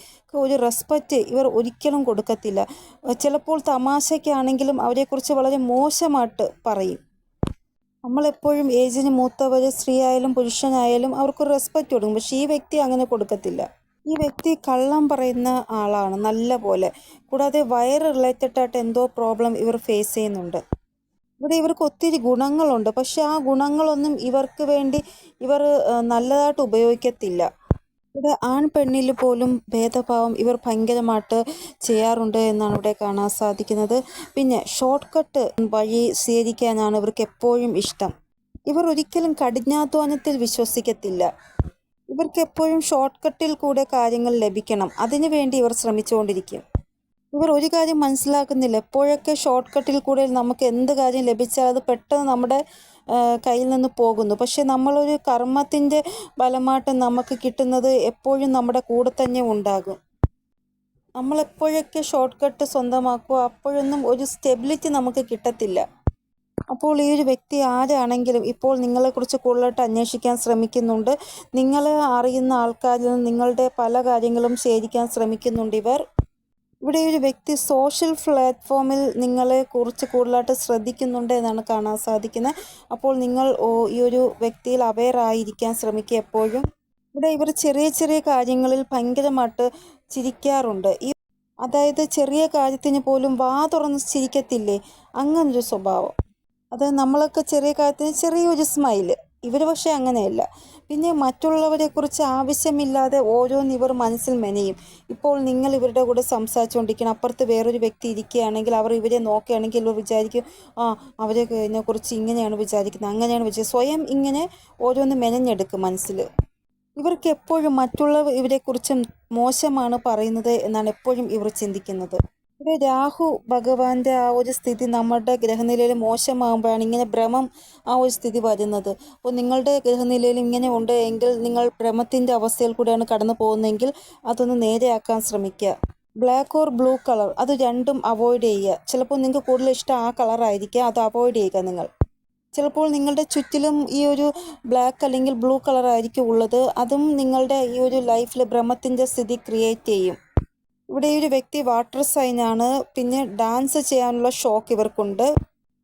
ഒരു റെസ്പെക്റ്റ് ഇവർ ഒരിക്കലും കൊടുക്കത്തില്ല. ചിലപ്പോൾ തമാശയ്ക്കാണെങ്കിലും അവരെക്കുറിച്ച് വളരെ മോശമായിട്ട് പറയും. നമ്മളെപ്പോഴും ഏജിന് മൂത്തവർ, സ്ത്രീ ആയാലും പുരുഷനായാലും അവർക്കൊരു റെസ്പെക്റ്റ് കൊടുക്കും. പക്ഷേ ഈ വ്യക്തി അങ്ങനെ കൊടുക്കത്തില്ല. ഈ വ്യക്തി കള്ളം പറയുന്ന ആളാണ് നല്ല പോലെ. കൂടാതെ വയറ് റിലേറ്റഡ് ആയിട്ട് എന്തോ പ്രോബ്ലം ഇവർ ഫേസ് ചെയ്യുന്നുണ്ട്. ഇവിടെ ഇവർക്ക് ഒത്തിരി ഗുണങ്ങളുണ്ട്, പക്ഷെ ആ ഗുണങ്ങളൊന്നും ഇവർക്ക് വേണ്ടി ഇവർ നല്ലതായിട്ട് ഉപയോഗിക്കത്തില്ല. ഇവിടെ ആൺ പെണ്ണിൽ പോലും ഭേദഭാവം ഇവർ ഭയങ്കരമായിട്ട് ചെയ്യാറുണ്ട് എന്നാണ് ഇവിടെ കാണാൻ സാധിക്കുന്നത്. പിന്നെ ഷോർട്ട് കട്ട് വഴി സ്വീകരിക്കാനാണ് ഇവർക്ക് എപ്പോഴും ഇഷ്ടം. ഇവർ ഒരിക്കലും കഠിനാധ്വാനത്തിൽ വിശ്വസിക്കത്തില്ല. ഇവർക്ക് എപ്പോഴും ഷോർട്ട് കട്ടിൽ കൂടെ കാര്യങ്ങൾ ലഭിക്കണം, അതിനു വേണ്ടി ഇവർ ശ്രമിച്ചുകൊണ്ടിരിക്കും. ഇവർ ഒരു കാര്യം മനസ്സിലാക്കുന്നില്ല, എപ്പോഴൊക്കെ ഷോർട്ട് കട്ടിൽ കൂടെ നമുക്ക് എന്ത് കാര്യം ലഭിച്ചാൽ അത് പെട്ടെന്ന് നമ്മുടെ കയ്യിൽ നിന്ന് പോകുന്നു. പക്ഷെ നമ്മളൊരു കർമ്മത്തിൻ്റെ ഫലമായിട്ട് നമുക്ക് കിട്ടുന്നത് എപ്പോഴും നമ്മുടെ കൂടെ തന്നെ ഉണ്ടാകും. നമ്മളെപ്പോഴൊക്കെ ഷോർട്ട് കട്ട് സ്വന്തമാക്കുമോ അപ്പോഴൊന്നും ഒരു സ്റ്റെബിലിറ്റി നമുക്ക് കിട്ടത്തില്ല. അപ്പോൾ ഈ ഒരു വ്യക്തി ആരാണെങ്കിലും ഇപ്പോൾ നിങ്ങളെക്കുറിച്ച് കൂടുതലായിട്ട് അന്വേഷിക്കാൻ ശ്രമിക്കുന്നുണ്ട്. നിങ്ങളെ അറിയുന്ന ആൾക്കാരിൽ നിന്ന് നിങ്ങളുടെ പല കാര്യങ്ങളും ശേഖരിക്കാൻ ശ്രമിക്കുന്നുണ്ട് ഇവർ. ഇവിടെ ഒരു വ്യക്തി സോഷ്യൽ പ്ലാറ്റ്ഫോമിൽ നിങ്ങളെ കുറിച്ച് കൂടുതലായിട്ട് ശ്രദ്ധിക്കുന്നുണ്ട് എന്നാണ് കാണാൻ സാധിക്കുന്നത്. അപ്പോൾ നിങ്ങൾ ഈ ഒരു വ്യക്തിയിൽ അവെയർ ആയിരിക്കാൻ ശ്രമിക്കുക എപ്പോഴും. ഇവിടെ ഇവർ ചെറിയ ചെറിയ കാര്യങ്ങളിൽ ഭയങ്കരമായിട്ട് ചിരിക്കാറുണ്ട്. അതായത് ചെറിയ കാര്യത്തിന് പോലും വാ തുറന്ന് ചിരിക്കത്തില്ലേ, അങ്ങനൊരു സ്വഭാവം. അത് നമ്മളൊക്കെ ചെറിയ കാര്യത്തിന് ചെറിയൊരു സ്മൈല്, ഇവർ പക്ഷേ അങ്ങനെയല്ല. പിന്നെ മറ്റുള്ളവരെക്കുറിച്ച് ആവശ്യമില്ലാതെ ഓരോന്ന് ഇവർ മനസ്സിൽ മെനയും. ഇപ്പോൾ നിങ്ങൾ ഇവരുടെ കൂടെ സംസാരിച്ചുകൊണ്ടിരിക്കണം, അപ്പുറത്ത് വേറൊരു വ്യക്തി ഇരിക്കുകയാണെങ്കിൽ അവർ ഇവരെ നോക്കുകയാണെങ്കിൽ ഇവർ വിചാരിക്കും, അവരെ ഇതിനെക്കുറിച്ച് ഇങ്ങനെയാണ് വിചാരിക്കുന്നത്, അങ്ങനെയാണ് വിചാരിക്കുന്നത്. സ്വയം ഇങ്ങനെ ഓരോന്ന് മെനഞ്ഞെടുക്കും മനസ്സിൽ. ഇവർക്ക് എപ്പോഴും മറ്റുള്ളവർ ഇവരെക്കുറിച്ച് മോശമാണ് പറയുന്നത് എന്നാണ് എപ്പോഴും ഇവർ ചിന്തിക്കുന്നത്. ഇവിടെ രാഹു ഭഗവാന്റെ ആ ഒരു സ്ഥിതി നമ്മുടെ ഗ്രഹനിലയിൽ മോശമാകുമ്പോഴാണ് ഇങ്ങനെ ഭ്രമം ആ ഒരു സ്ഥിതി വരുന്നത്. അപ്പോൾ നിങ്ങളുടെ ഗ്രഹനിലയിൽ ഇങ്ങനെ ഉണ്ട് എങ്കിൽ നിങ്ങൾ ഭ്രമത്തിൻ്റെ അവസ്ഥയിൽ കൂടെയാണ് കടന്നു പോകുന്നതെങ്കിൽ അതൊന്ന് നേരെയാക്കാൻ ശ്രമിക്കുക. ബ്ലാക്ക് ഓർ ബ്ലൂ കളർ, അത് രണ്ടും അവോയ്ഡ് ചെയ്യുക. ചിലപ്പോൾ നിങ്ങൾക്ക് കൂടുതൽ ഇഷ്ടം ആ കളറായിരിക്കുക, അത് അവോയ്ഡ് ചെയ്യുക നിങ്ങൾ. ചിലപ്പോൾ നിങ്ങളുടെ ചുറ്റിലും ഈ ഒരു ബ്ലാക്ക് അല്ലെങ്കിൽ ബ്ലൂ കളറായിരിക്കും ഉള്ളത്, അതും നിങ്ങളുടെ ഈ ഒരു ലൈഫിൽ ഭ്രമത്തിൻ്റെ സ്ഥിതി ക്രിയേറ്റ് ചെയ്യും. ഇവിടെ ഈ ഒരു വ്യക്തി വാട്ടർ സൈനാണ്. പിന്നെ ഡാൻസ് ചെയ്യാനുള്ള ഷോക്ക് ഇവർക്കുണ്ട്.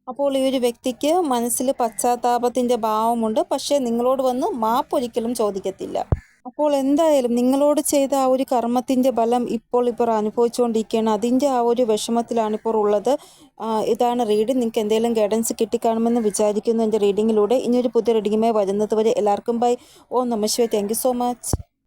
അപ്പോൾ ഈ ഒരു വ്യക്തിക്ക് മനസ്സിൽ പശ്ചാത്താപത്തിൻ്റെ ഭാവമുണ്ട്, പക്ഷേ നിങ്ങളോട് വന്ന് മാപ്പ് ഒരിക്കലും ചോദിക്കത്തില്ല. അപ്പോൾ എന്തായാലും നിങ്ങളോട് ചെയ്ത ആ ഒരു കർമ്മത്തിൻ്റെ ഫലം ഇപ്പോൾ ഇവർ അനുഭവിച്ചുകൊണ്ടിരിക്കുകയാണ്. അതിൻ്റെ ആ ഒരു വിഷമത്തിലാണ് ഇപ്പോൾ ഉള്ളത്. ഇതാണ് റീഡിങ്. നിങ്ങൾക്ക് എന്തെങ്കിലും ഗൈഡൻസ് കിട്ടിക്കാണുമെന്ന് വിചാരിക്കുന്നു എൻ്റെ റീഡിങ്ങിലൂടെ. ഇനിയൊരു പുതിയ റീഡിങ്ങുമായി വരുന്നത് വരെ എല്ലാവർക്കും ബൈ. ഓം നമഃ ശിവായ. Thank you so much.